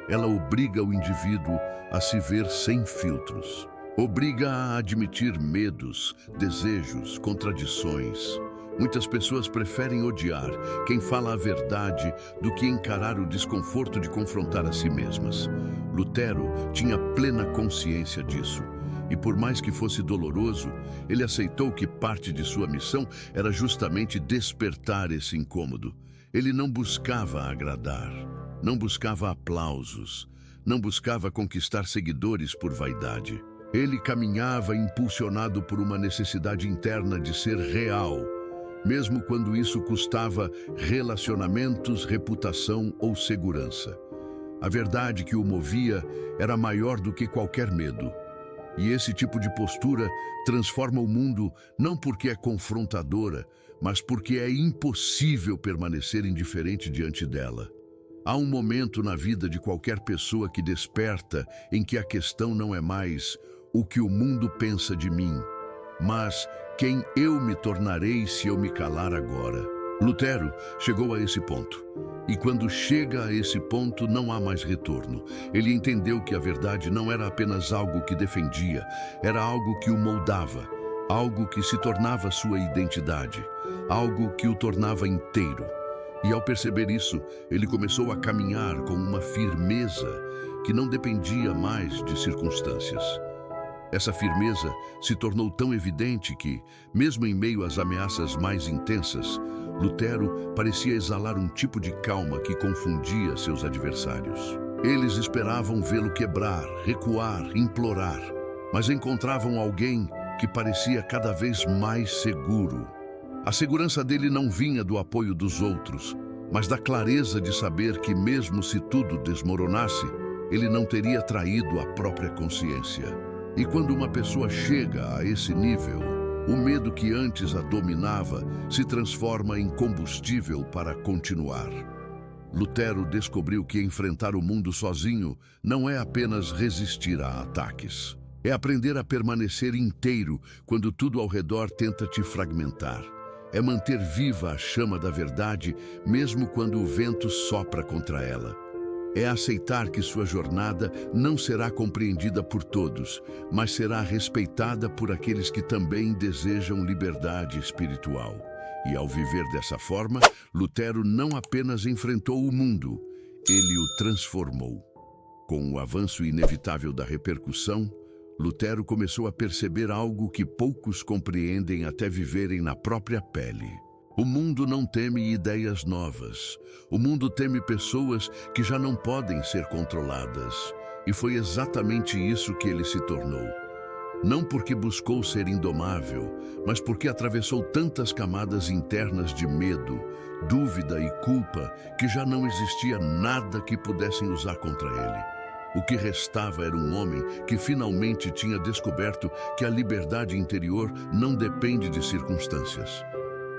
Ela obriga o indivíduo a se ver sem filtros. Obriga a admitir medos, desejos, contradições. Muitas pessoas preferem odiar quem fala a verdade do que encarar o desconforto de confrontar a si mesmas. Lutero tinha plena consciência disso. E por mais que fosse doloroso, ele aceitou que parte de sua missão era justamente despertar esse incômodo. Ele não buscava agradar, não buscava aplausos, não buscava conquistar seguidores por vaidade. Ele caminhava impulsionado por uma necessidade interna de ser real, mesmo quando isso custava relacionamentos, reputação ou segurança. A verdade que o movia era maior do que qualquer medo. E esse tipo de postura transforma o mundo não porque é confrontadora, mas porque é impossível permanecer indiferente diante dela. Há um momento na vida de qualquer pessoa que desperta em que a questão não é mais o que o mundo pensa de mim, mas quem eu me tornarei se eu me calar agora. Lutero chegou a esse ponto. E quando chega a esse ponto, não há mais retorno. Ele entendeu que a verdade não era apenas algo que defendia, era algo que o moldava, algo que se tornava sua identidade, algo que o tornava inteiro. E ao perceber isso, ele começou a caminhar com uma firmeza que não dependia mais de circunstâncias. Essa firmeza se tornou tão evidente que, mesmo em meio às ameaças mais intensas, Lutero parecia exalar um tipo de calma que confundia seus adversários. Eles esperavam vê-lo quebrar, recuar, implorar, mas encontravam alguém que parecia cada vez mais seguro. A segurança dele não vinha do apoio dos outros, mas da clareza de saber que, mesmo se tudo desmoronasse, ele não teria traído a própria consciência. E quando uma pessoa chega a esse nível, o medo que antes a dominava se transforma em combustível para continuar. Lutero descobriu que enfrentar o mundo sozinho não é apenas resistir a ataques. É aprender a permanecer inteiro quando tudo ao redor tenta te fragmentar. É manter viva a chama da verdade, mesmo quando o vento sopra contra ela. É aceitar que sua jornada não será compreendida por todos, mas será respeitada por aqueles que também desejam liberdade espiritual. E ao viver dessa forma, Lutero não apenas enfrentou o mundo, ele o transformou. Com o avanço inevitável da repercussão, Lutero começou a perceber algo que poucos compreendem até viverem na própria pele. O mundo não teme ideias novas. O mundo teme pessoas que já não podem ser controladas. E foi exatamente isso que ele se tornou. Não porque buscou ser indomável, mas porque atravessou tantas camadas internas de medo, dúvida e culpa que já não existia nada que pudessem usar contra ele. O que restava era um homem que finalmente tinha descoberto que a liberdade interior não depende de circunstâncias,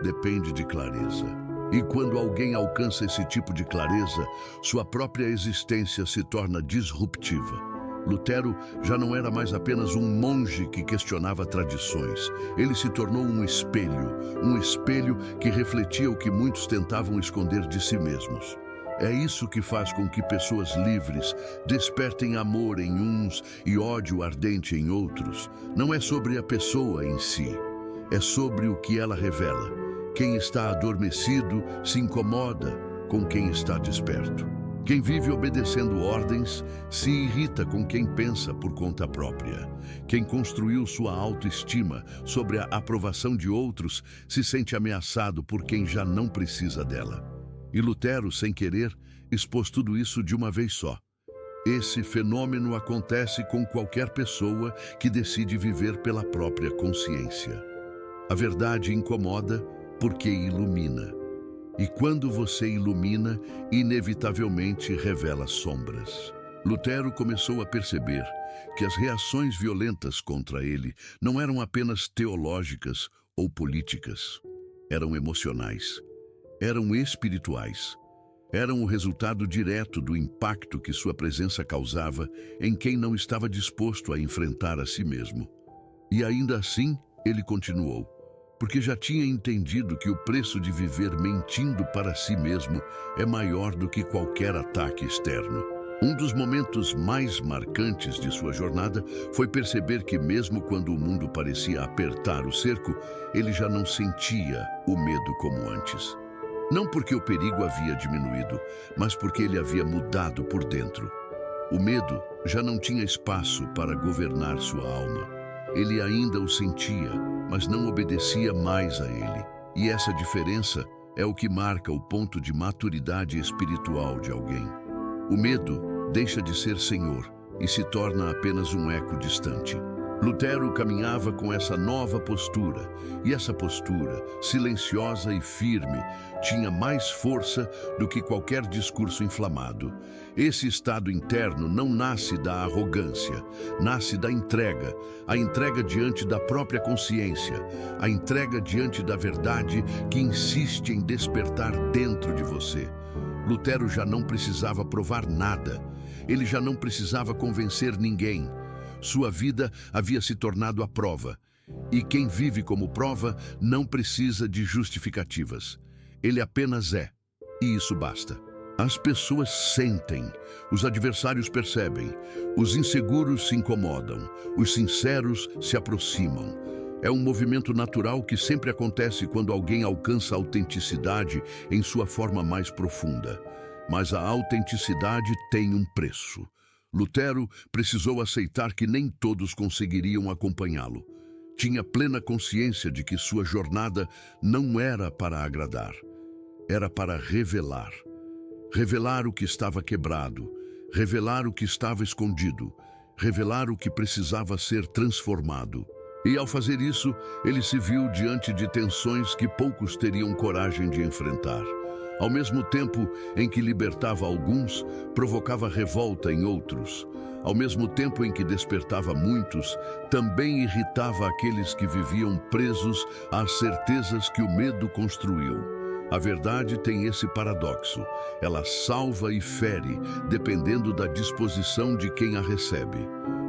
depende de clareza. E quando alguém alcança esse tipo de clareza, sua própria existência se torna disruptiva. Lutero já não era mais apenas um monge que questionava tradições. Ele se tornou um espelho que refletia o que muitos tentavam esconder de si mesmos. É isso que faz com que pessoas livres despertem amor em uns e ódio ardente em outros. Não é sobre a pessoa em si, é sobre o que ela revela. Quem está adormecido se incomoda com quem está desperto. Quem vive obedecendo ordens se irrita com quem pensa por conta própria. Quem construiu sua autoestima sobre a aprovação de outros se sente ameaçado por quem já não precisa dela. E Lutero, sem querer, expôs tudo isso de uma vez só. Esse fenômeno acontece com qualquer pessoa que decide viver pela própria consciência. A verdade incomoda porque ilumina. E quando você ilumina, inevitavelmente revela sombras. Lutero começou a perceber que as reações violentas contra ele não eram apenas teológicas ou políticas. Eram emocionais. Eram espirituais. Eram o resultado direto do impacto que sua presença causava em quem não estava disposto a enfrentar a si mesmo. E ainda assim, ele continuou, porque já tinha entendido que o preço de viver mentindo para si mesmo é maior do que qualquer ataque externo. Um dos momentos mais marcantes de sua jornada foi perceber que mesmo quando o mundo parecia apertar o cerco, ele já não sentia o medo como antes. Não porque o perigo havia diminuído, mas porque ele havia mudado por dentro. O medo já não tinha espaço para governar sua alma. Ele ainda o sentia, mas não obedecia mais a ele. E essa diferença é o que marca o ponto de maturidade espiritual de alguém. O medo deixa de ser senhor e se torna apenas um eco distante. Lutero caminhava com essa nova postura, e essa postura, silenciosa e firme, tinha mais força do que qualquer discurso inflamado. Esse estado interno não nasce da arrogância, nasce da entrega, a entrega diante da própria consciência, a entrega diante da verdade que insiste em despertar dentro de você. Lutero já não precisava provar nada, ele já não precisava convencer ninguém. Sua vida havia se tornado a prova, e quem vive como prova não precisa de justificativas. Ele apenas é, e isso basta. As pessoas sentem, os adversários percebem, os inseguros se incomodam, os sinceros se aproximam. É um movimento natural que sempre acontece quando alguém alcança a autenticidade em sua forma mais profunda. Mas a autenticidade tem um preço. Lutero precisou aceitar que nem todos conseguiriam acompanhá-lo. Tinha plena consciência de que sua jornada não era para agradar, era para revelar. Revelar o que estava quebrado, revelar o que estava escondido, revelar o que precisava ser transformado. E ao fazer isso, ele se viu diante de tensões que poucos teriam coragem de enfrentar. Ao mesmo tempo em que libertava alguns, provocava revolta em outros. Ao mesmo tempo em que despertava muitos, também irritava aqueles que viviam presos às certezas que o medo construiu. A verdade tem esse paradoxo. Ela salva e fere, dependendo da disposição de quem a recebe.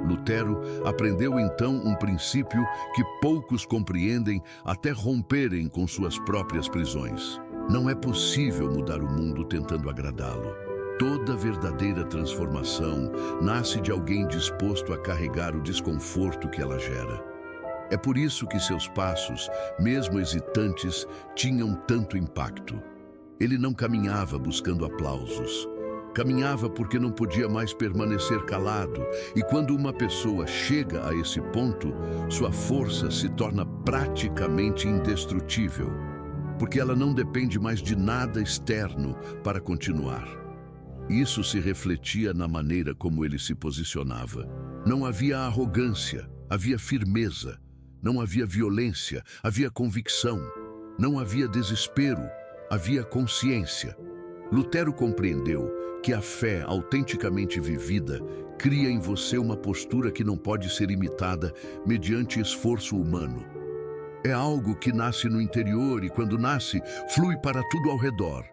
Lutero aprendeu então um princípio que poucos compreendem até romperem com suas próprias prisões. Não é possível mudar o mundo tentando agradá-lo. Toda verdadeira transformação nasce de alguém disposto a carregar o desconforto que ela gera. É por isso que seus passos, mesmo hesitantes, tinham tanto impacto. Ele não caminhava buscando aplausos. Caminhava porque não podia mais permanecer calado, e quando uma pessoa chega a esse ponto, sua força se torna praticamente indestrutível, porque ela não depende mais de nada externo para continuar. Isso se refletia na maneira como ele se posicionava. Não havia arrogância, havia firmeza. Não havia violência, havia convicção. Não havia desespero, havia consciência. Lutero compreendeu que a fé autenticamente vivida cria em você uma postura que não pode ser imitada mediante esforço humano. É algo que nasce no interior e, quando nasce, flui para tudo ao redor.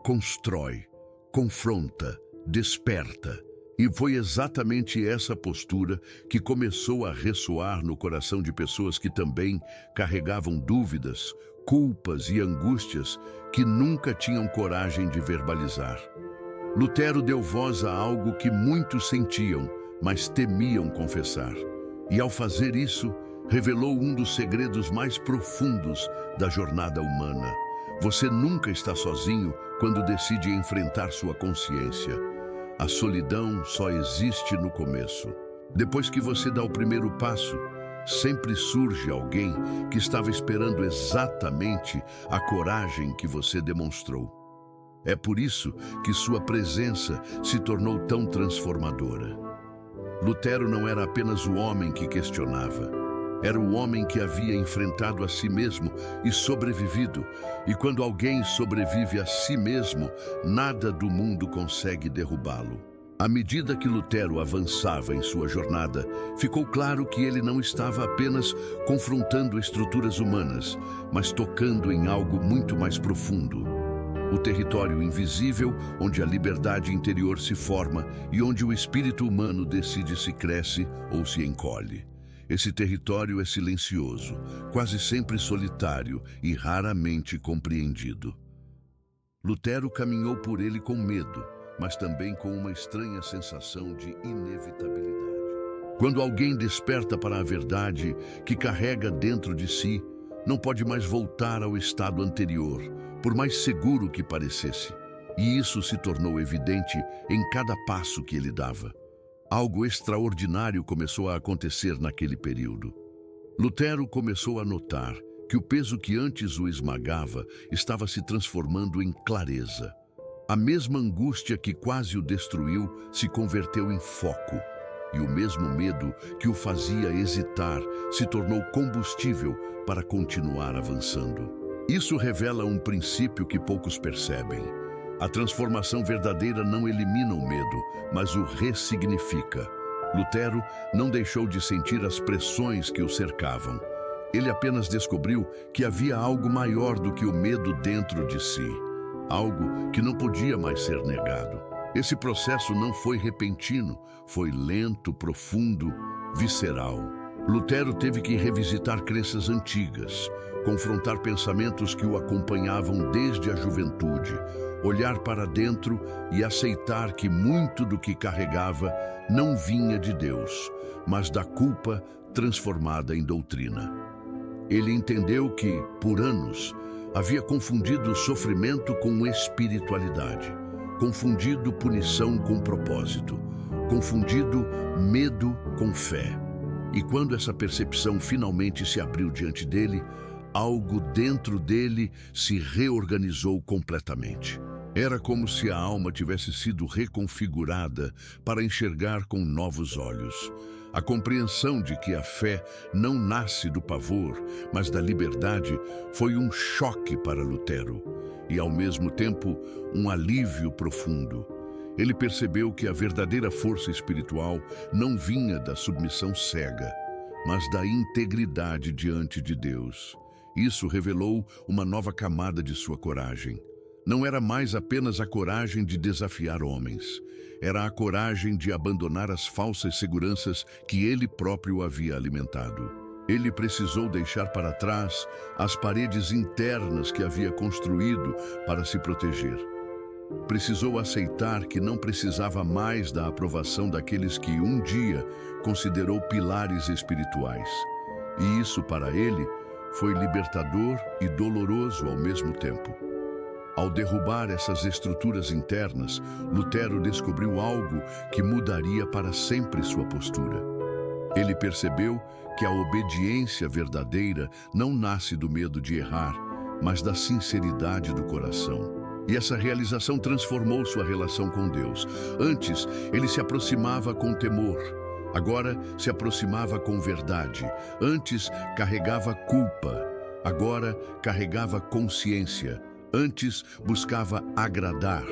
Constrói, confronta, desperta. E foi exatamente essa postura que começou a ressoar no coração de pessoas que também carregavam dúvidas, culpas e angústias que nunca tinham coragem de verbalizar. Lutero deu voz a algo que muitos sentiam, mas temiam confessar. E ao fazer isso, revelou um dos segredos mais profundos da jornada humana. Você nunca está sozinho quando decide enfrentar sua consciência. A solidão só existe no começo. Depois que você dá o primeiro passo, sempre surge alguém que estava esperando exatamente a coragem que você demonstrou. É por isso que sua presença se tornou tão transformadora. Lutero não era apenas o homem que questionava. Era o homem que havia enfrentado a si mesmo e sobrevivido. E quando alguém sobrevive a si mesmo, nada do mundo consegue derrubá-lo. À medida que Lutero avançava em sua jornada, ficou claro que ele não estava apenas confrontando estruturas humanas, mas tocando em algo muito mais profundo. O território invisível, onde a liberdade interior se forma e onde o espírito humano decide se cresce ou se encolhe. Esse território é silencioso, quase sempre solitário e raramente compreendido. Lutero caminhou por ele com medo, mas também com uma estranha sensação de inevitabilidade. Quando alguém desperta para a verdade que carrega dentro de si, não pode mais voltar ao estado anterior, por mais seguro que parecesse. E isso se tornou evidente em cada passo que ele dava. Algo extraordinário começou a acontecer naquele período. Lutero começou a notar que o peso que antes o esmagava estava se transformando em clareza. A mesma angústia que quase o destruiu se converteu em foco. E o mesmo medo que o fazia hesitar se tornou combustível para continuar avançando. Isso revela um princípio que poucos percebem. A transformação verdadeira não elimina o medo, mas o ressignifica. Lutero não deixou de sentir as pressões que o cercavam. Ele apenas descobriu que havia algo maior do que o medo dentro de si. Algo que não podia mais ser negado. Esse processo não foi repentino, foi lento, profundo, visceral. Lutero teve que revisitar crenças antigas, confrontar pensamentos que o acompanhavam desde a juventude, olhar para dentro e aceitar que muito do que carregava não vinha de Deus, mas da culpa transformada em doutrina. Ele entendeu que, por anos, havia confundido sofrimento com espiritualidade, confundido punição com propósito, confundido medo com fé. E quando essa percepção finalmente se abriu diante dele, algo dentro dele se reorganizou completamente. Era como se a alma tivesse sido reconfigurada para enxergar com novos olhos. A compreensão de que a fé não nasce do pavor, mas da liberdade, foi um choque para Lutero. e, ao mesmo tempo, um alívio profundo. Ele percebeu que a verdadeira força espiritual não vinha da submissão cega, mas da integridade diante de Deus. Isso revelou uma nova camada de sua coragem. Não era mais apenas a coragem de desafiar homens. Era a coragem de abandonar as falsas seguranças que ele próprio havia alimentado. Ele precisou deixar para trás as paredes internas que havia construído para se proteger. Precisou aceitar que não precisava mais da aprovação daqueles que um dia considerou pilares espirituais. E isso, para ele, foi libertador e doloroso ao mesmo tempo. Ao derrubar essas estruturas internas, Lutero descobriu algo que mudaria para sempre sua postura. Ele percebeu que a obediência verdadeira não nasce do medo de errar, mas da sinceridade do coração. E essa realização transformou sua relação com Deus. Antes, ele se aproximava com temor. Agora, se aproximava com verdade. Antes, carregava culpa. Agora, carregava consciência. Antes, buscava agradar.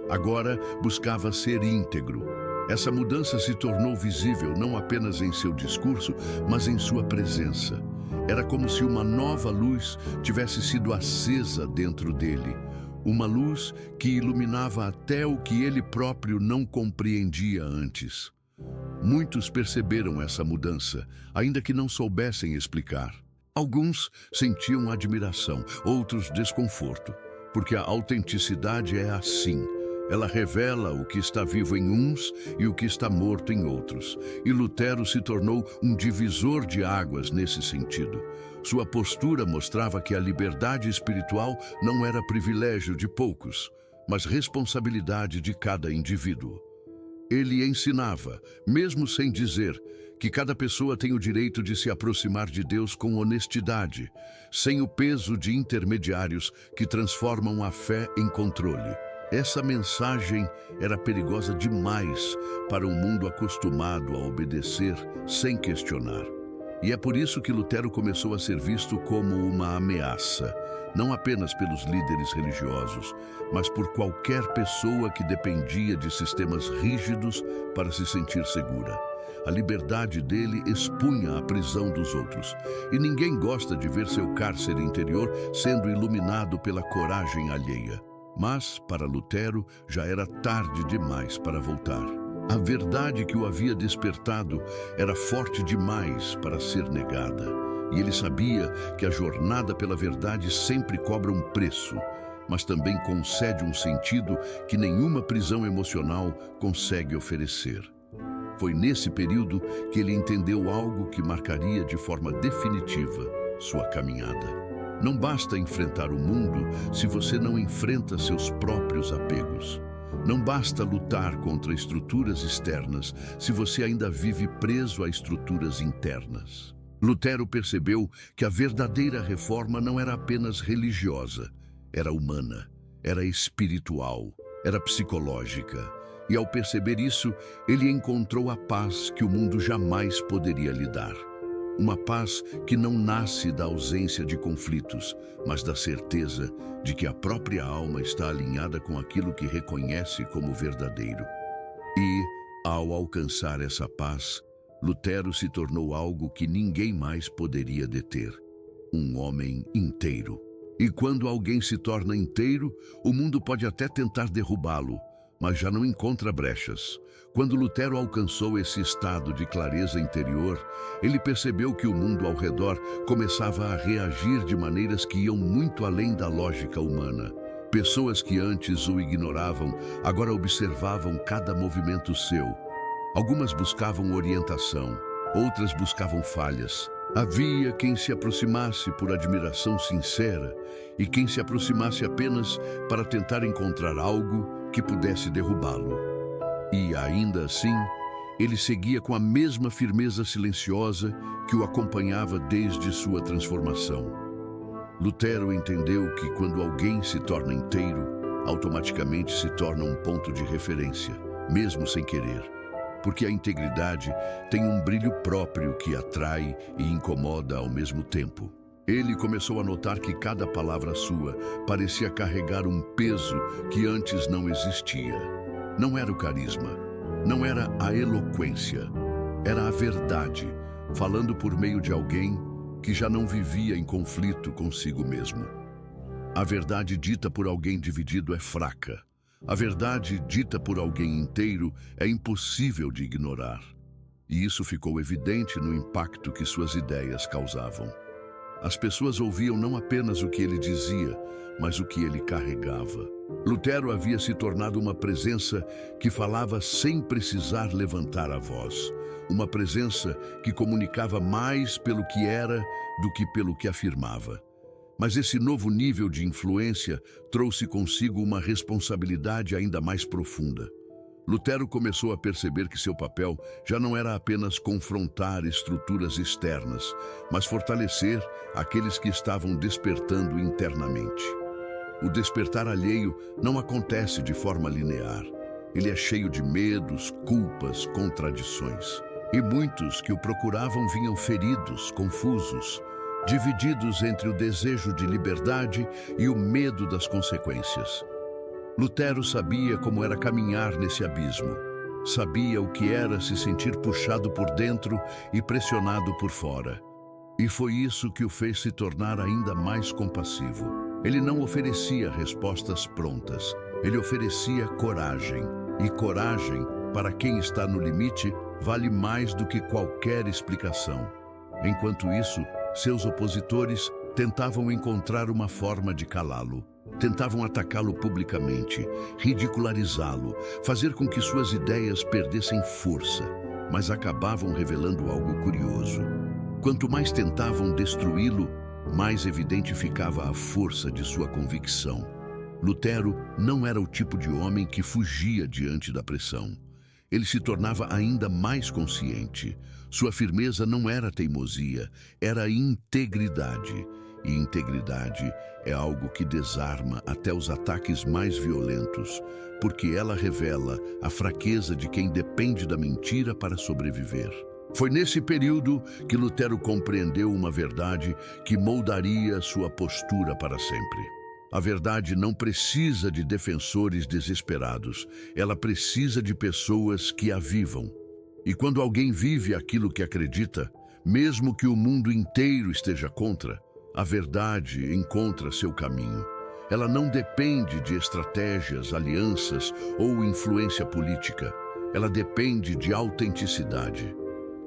Agora, buscava ser íntegro. Essa mudança se tornou visível não apenas em seu discurso, mas em sua presença. Era como se uma nova luz tivesse sido acesa dentro dele. Uma luz que iluminava até o que ele próprio não compreendia antes. Muitos perceberam essa mudança, ainda que não soubessem explicar. Alguns sentiam admiração, outros desconforto, porque a autenticidade é assim. Ela revela o que está vivo em uns e o que está morto em outros. E Lutero se tornou um divisor de águas nesse sentido. Sua postura mostrava que a liberdade espiritual não era privilégio de poucos, mas responsabilidade de cada indivíduo. Ele ensinava, mesmo sem dizer, que cada pessoa tem o direito de se aproximar de Deus com honestidade, sem o peso de intermediários que transformam a fé em controle. Essa mensagem era perigosa demais para um mundo acostumado a obedecer sem questionar. E é por isso que Lutero começou a ser visto como uma ameaça, não apenas pelos líderes religiosos, mas por qualquer pessoa que dependia de sistemas rígidos para se sentir segura. A liberdade dele expunha a prisão dos outros, e ninguém gosta de ver seu cárcere interior sendo iluminado pela coragem alheia. Mas, para Lutero, já era tarde demais para voltar. A verdade que o havia despertado era forte demais para ser negada. E ele sabia que a jornada pela verdade sempre cobra um preço, mas também concede um sentido que nenhuma prisão emocional consegue oferecer. Foi nesse período que ele entendeu algo que marcaria de forma definitiva sua caminhada. Não basta enfrentar o mundo se você não enfrenta seus próprios apegos. Não basta lutar contra estruturas externas se você ainda vive preso a estruturas internas. Lutero percebeu que a verdadeira reforma não era apenas religiosa, era humana, era espiritual, era psicológica. E ao perceber isso, ele encontrou a paz que o mundo jamais poderia lhe dar. Uma paz que não nasce da ausência de conflitos, mas da certeza de que a própria alma está alinhada com aquilo que reconhece como verdadeiro. E, ao alcançar essa paz, Lutero se tornou algo que ninguém mais poderia deter: um homem inteiro. E quando alguém se torna inteiro, o mundo pode até tentar derrubá-lo, mas já não encontra brechas. Quando Lutero alcançou esse estado de clareza interior, ele percebeu que o mundo ao redor começava a reagir de maneiras que iam muito além da lógica humana. Pessoas que antes o ignoravam, agora observavam cada movimento seu. Algumas buscavam orientação, outras buscavam falhas. Havia quem se aproximasse por admiração sincera e quem se aproximasse apenas para tentar encontrar algo que pudesse derrubá-lo. E, ainda assim, ele seguia com a mesma firmeza silenciosa que o acompanhava desde sua transformação. Lutero entendeu que quando alguém se torna inteiro, automaticamente se torna um ponto de referência, mesmo sem querer. Porque a integridade tem um brilho próprio que atrai e incomoda ao mesmo tempo. Ele começou a notar que cada palavra sua parecia carregar um peso que antes não existia. Não era o carisma, não era a eloquência, era a verdade, falando por meio de alguém que já não vivia em conflito consigo mesmo. A verdade dita por alguém dividido é fraca. A verdade dita por alguém inteiro é impossível de ignorar. E isso ficou evidente no impacto que suas ideias causavam. As pessoas ouviam não apenas o que ele dizia, mas o que ele carregava. Lutero havia se tornado uma presença que falava sem precisar levantar a voz. Uma presença que comunicava mais pelo que era do que pelo que afirmava. Mas esse novo nível de influência trouxe consigo uma responsabilidade ainda mais profunda. Lutero começou a perceber que seu papel já não era apenas confrontar estruturas externas, mas fortalecer aqueles que estavam despertando internamente. O despertar alheio não acontece de forma linear. Ele é cheio de medos, culpas, contradições. E muitos que o procuravam vinham feridos, confusos, divididos entre o desejo de liberdade e o medo das consequências. Lutero sabia como era caminhar nesse abismo. Sabia o que era se sentir puxado por dentro e pressionado por fora. E foi isso que o fez se tornar ainda mais compassivo. Ele não oferecia respostas prontas. Ele oferecia coragem. E coragem, para quem está no limite, vale mais do que qualquer explicação. Enquanto isso, seus opositores tentavam encontrar uma forma de calá-lo. Tentavam atacá-lo publicamente, ridicularizá-lo, fazer com que suas ideias perdessem força, mas acabavam revelando algo curioso. Quanto mais tentavam destruí-lo, mais evidente ficava a força de sua convicção. Lutero não era o tipo de homem que fugia diante da pressão. Ele se tornava ainda mais consciente. Sua firmeza não era teimosia, era integridade. E integridade é algo que desarma até os ataques mais violentos, porque ela revela a fraqueza de quem depende da mentira para sobreviver. Foi nesse período que Lutero compreendeu uma verdade que moldaria sua postura para sempre. A verdade não precisa de defensores desesperados, ela precisa de pessoas que a vivam. E quando alguém vive aquilo que acredita, mesmo que o mundo inteiro esteja contra, a verdade encontra seu caminho. Ela não depende de estratégias, alianças ou influência política. Ela depende de autenticidade.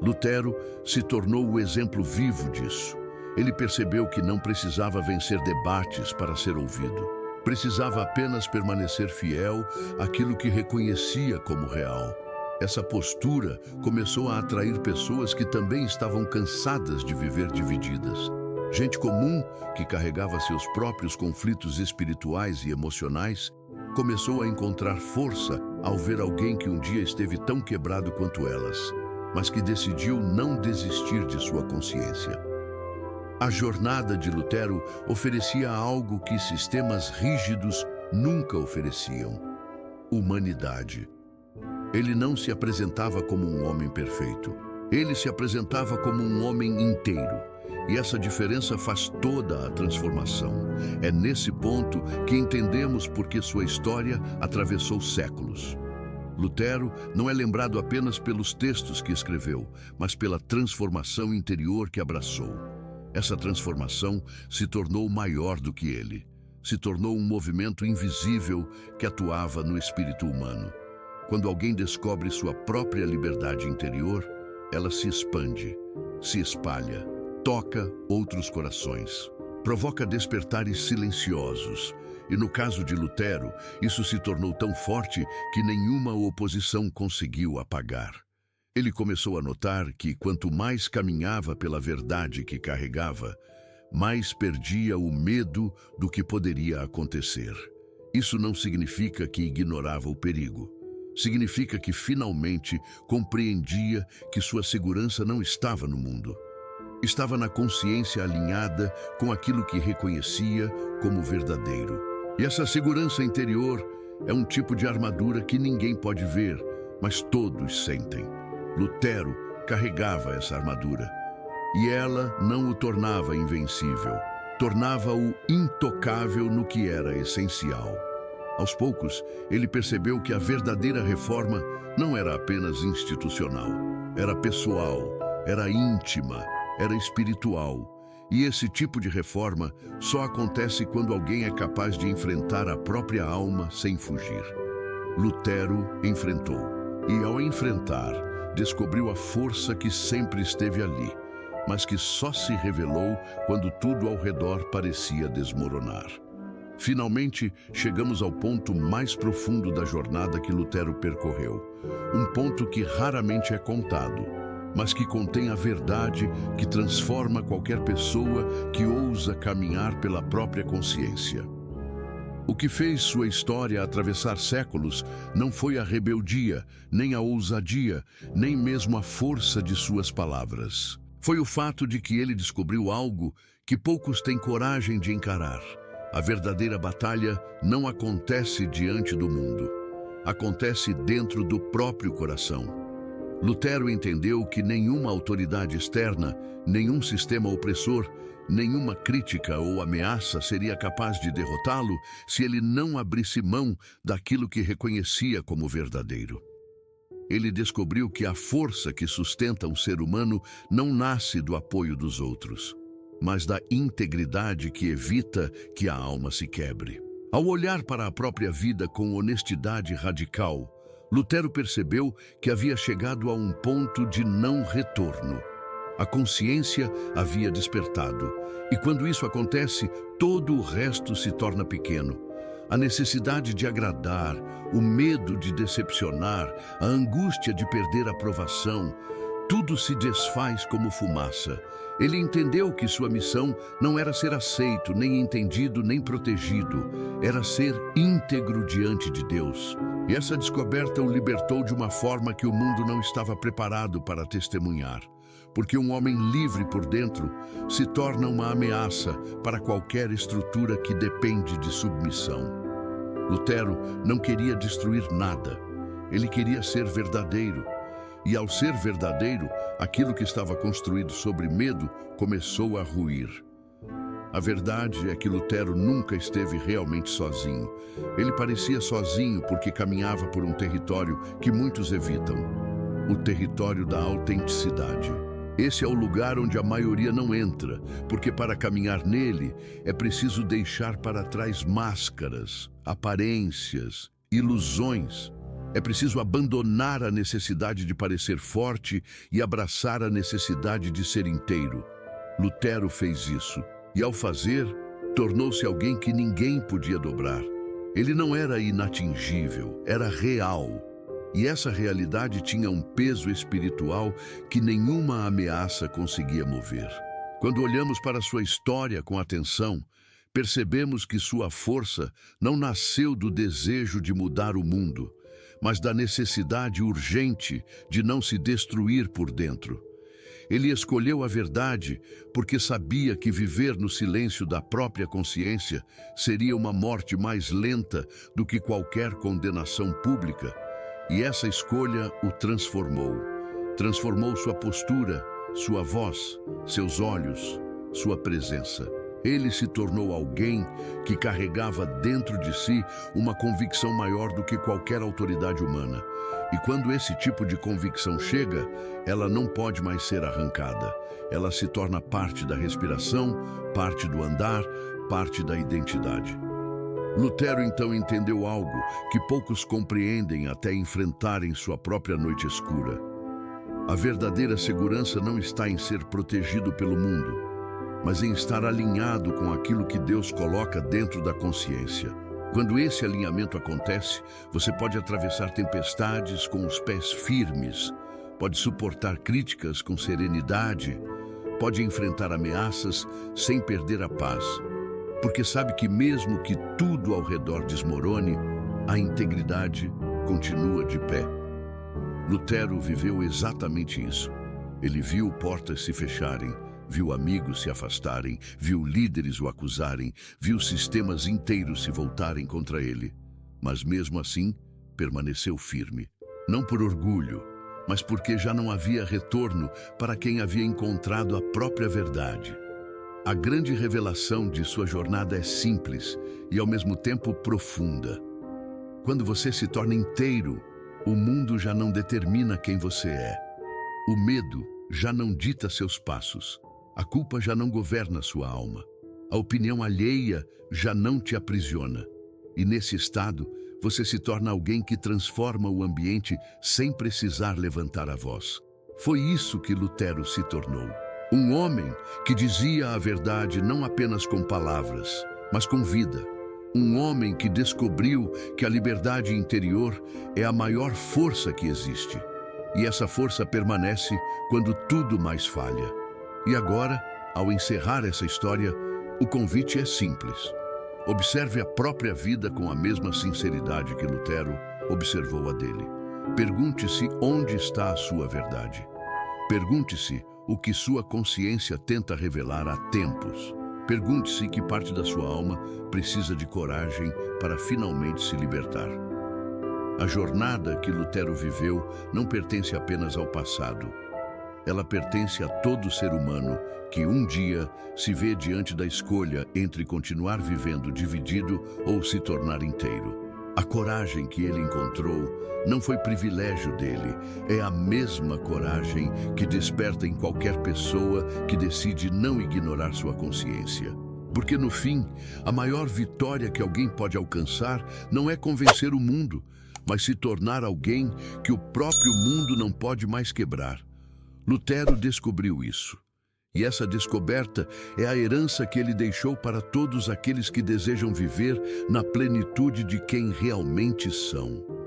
Lutero se tornou o exemplo vivo disso. Ele percebeu que não precisava vencer debates para ser ouvido. Precisava apenas permanecer fiel àquilo que reconhecia como real. Essa postura começou a atrair pessoas que também estavam cansadas de viver divididas. Gente comum, que carregava seus próprios conflitos espirituais e emocionais, começou a encontrar força ao ver alguém que um dia esteve tão quebrado quanto elas, mas que decidiu não desistir de sua consciência. A jornada de Lutero oferecia algo que sistemas rígidos nunca ofereciam: humanidade. Ele não se apresentava como um homem perfeito. Ele se apresentava como um homem inteiro. E essa diferença faz toda a transformação. É nesse ponto que entendemos por que sua história atravessou séculos. Lutero não é lembrado apenas pelos textos que escreveu, mas pela transformação interior que abraçou. Essa transformação se tornou maior do que ele. Se tornou um movimento invisível que atuava no espírito humano. Quando alguém descobre sua própria liberdade interior, ela se expande, se espalha, toca outros corações, provoca despertares silenciosos. E no caso de Lutero, isso se tornou tão forte que nenhuma oposição conseguiu apagar. Ele começou a notar que quanto mais caminhava pela verdade que carregava, mais perdia o medo do que poderia acontecer. Isso não significa que ignorava o perigo. Significa que finalmente compreendia que sua segurança não estava no mundo. Estava na consciência alinhada com aquilo que reconhecia como verdadeiro. E essa segurança interior é um tipo de armadura que ninguém pode ver, mas todos sentem. Lutero carregava essa armadura. E ela não o tornava invencível, tornava-o intocável no que era essencial. Aos poucos, ele percebeu que a verdadeira reforma não era apenas institucional, era pessoal, era íntima, era espiritual. E esse tipo de reforma só acontece quando alguém é capaz de enfrentar a própria alma sem fugir. Lutero enfrentou, e ao enfrentar, descobriu a força que sempre esteve ali, mas que só se revelou quando tudo ao redor parecia desmoronar. Finalmente, chegamos ao ponto mais profundo da jornada que Lutero percorreu, um ponto que raramente é contado, mas que contém a verdade que transforma qualquer pessoa que ousa caminhar pela própria consciência. O que fez sua história atravessar séculos não foi a rebeldia, nem a ousadia, nem mesmo a força de suas palavras. Foi o fato de que ele descobriu algo que poucos têm coragem de encarar. A verdadeira batalha não acontece diante do mundo. Acontece dentro do próprio coração. Lutero entendeu que nenhuma autoridade externa, nenhum sistema opressor, nenhuma crítica ou ameaça seria capaz de derrotá-lo se ele não abrisse mão daquilo que reconhecia como verdadeiro. Ele descobriu que a força que sustenta um ser humano não nasce do apoio dos outros, mas da integridade que evita que a alma se quebre. Ao olhar para a própria vida com honestidade radical, Lutero percebeu que havia chegado a um ponto de não retorno. A consciência havia despertado, e quando isso acontece, todo o resto se torna pequeno. A necessidade de agradar, o medo de decepcionar, a angústia de perder a aprovação, tudo se desfaz como fumaça. Ele entendeu que sua missão não era ser aceito, nem entendido, nem protegido. Era ser íntegro diante de Deus. E essa descoberta o libertou de uma forma que o mundo não estava preparado para testemunhar. Porque um homem livre por dentro se torna uma ameaça para qualquer estrutura que depende de submissão. Lutero não queria destruir nada. Ele queria ser verdadeiro. E ao ser verdadeiro, aquilo que estava construído sobre medo começou a ruir. A verdade é que Lutero nunca esteve realmente sozinho. Ele parecia sozinho porque caminhava por um território que muitos evitam, o território da autenticidade. Esse é o lugar onde a maioria não entra, porque para caminhar nele é preciso deixar para trás máscaras, aparências, ilusões. É preciso abandonar a necessidade de parecer forte e abraçar a necessidade de ser inteiro. Lutero fez isso, e ao fazer, tornou-se alguém que ninguém podia dobrar. Ele não era inatingível, era real. E essa realidade tinha um peso espiritual que nenhuma ameaça conseguia mover. Quando olhamos para sua história com atenção, percebemos que sua força não nasceu do desejo de mudar o mundo, mas da necessidade urgente de não se destruir por dentro. Ele escolheu a verdade porque sabia que viver no silêncio da própria consciência seria uma morte mais lenta do que qualquer condenação pública. E essa escolha o transformou. Transformou sua postura, sua voz, seus olhos, sua presença. Ele se tornou alguém que carregava dentro de si uma convicção maior do que qualquer autoridade humana. E quando esse tipo de convicção chega, ela não pode mais ser arrancada. Ela se torna parte da respiração, parte do andar, parte da identidade. Lutero então entendeu algo que poucos compreendem até enfrentarem sua própria noite escura. A verdadeira segurança não está em ser protegido pelo mundo, mas em estar alinhado com aquilo que Deus coloca dentro da consciência. Quando esse alinhamento acontece, você pode atravessar tempestades com os pés firmes, pode suportar críticas com serenidade, pode enfrentar ameaças sem perder a paz, porque sabe que mesmo que tudo ao redor desmorone, a integridade continua de pé. Lutero viveu exatamente isso. Ele viu portas se fecharem, viu amigos se afastarem, viu líderes o acusarem, viu sistemas inteiros se voltarem contra ele. Mas mesmo assim, permaneceu firme. Não por orgulho, mas porque já não havia retorno para quem havia encontrado a própria verdade. A grande revelação de sua jornada é simples e ao mesmo tempo profunda. Quando você se torna inteiro, o mundo já não determina quem você é. O medo já não dita seus passos. A culpa já não governa sua alma. A opinião alheia já não te aprisiona. E nesse estado, você se torna alguém que transforma o ambiente sem precisar levantar a voz. Foi isso que Lutero se tornou. Um homem que dizia a verdade não apenas com palavras, mas com vida. Um homem que descobriu que a liberdade interior é a maior força que existe. E essa força permanece quando tudo mais falha. E agora, ao encerrar essa história, o convite é simples. Observe a própria vida com a mesma sinceridade que Lutero observou a dele. Pergunte-se onde está a sua verdade. Pergunte-se o que sua consciência tenta revelar há tempos. Pergunte-se que parte da sua alma precisa de coragem para finalmente se libertar. A jornada que Lutero viveu não pertence apenas ao passado. Ela pertence a todo ser humano que um dia se vê diante da escolha entre continuar vivendo dividido ou se tornar inteiro. A coragem que ele encontrou não foi privilégio dele, é a mesma coragem que desperta em qualquer pessoa que decide não ignorar sua consciência. Porque no fim, a maior vitória que alguém pode alcançar não é convencer o mundo, mas se tornar alguém que o próprio mundo não pode mais quebrar. Lutero descobriu isso. E essa descoberta é a herança que ele deixou para todos aqueles que desejam viver na plenitude de quem realmente são.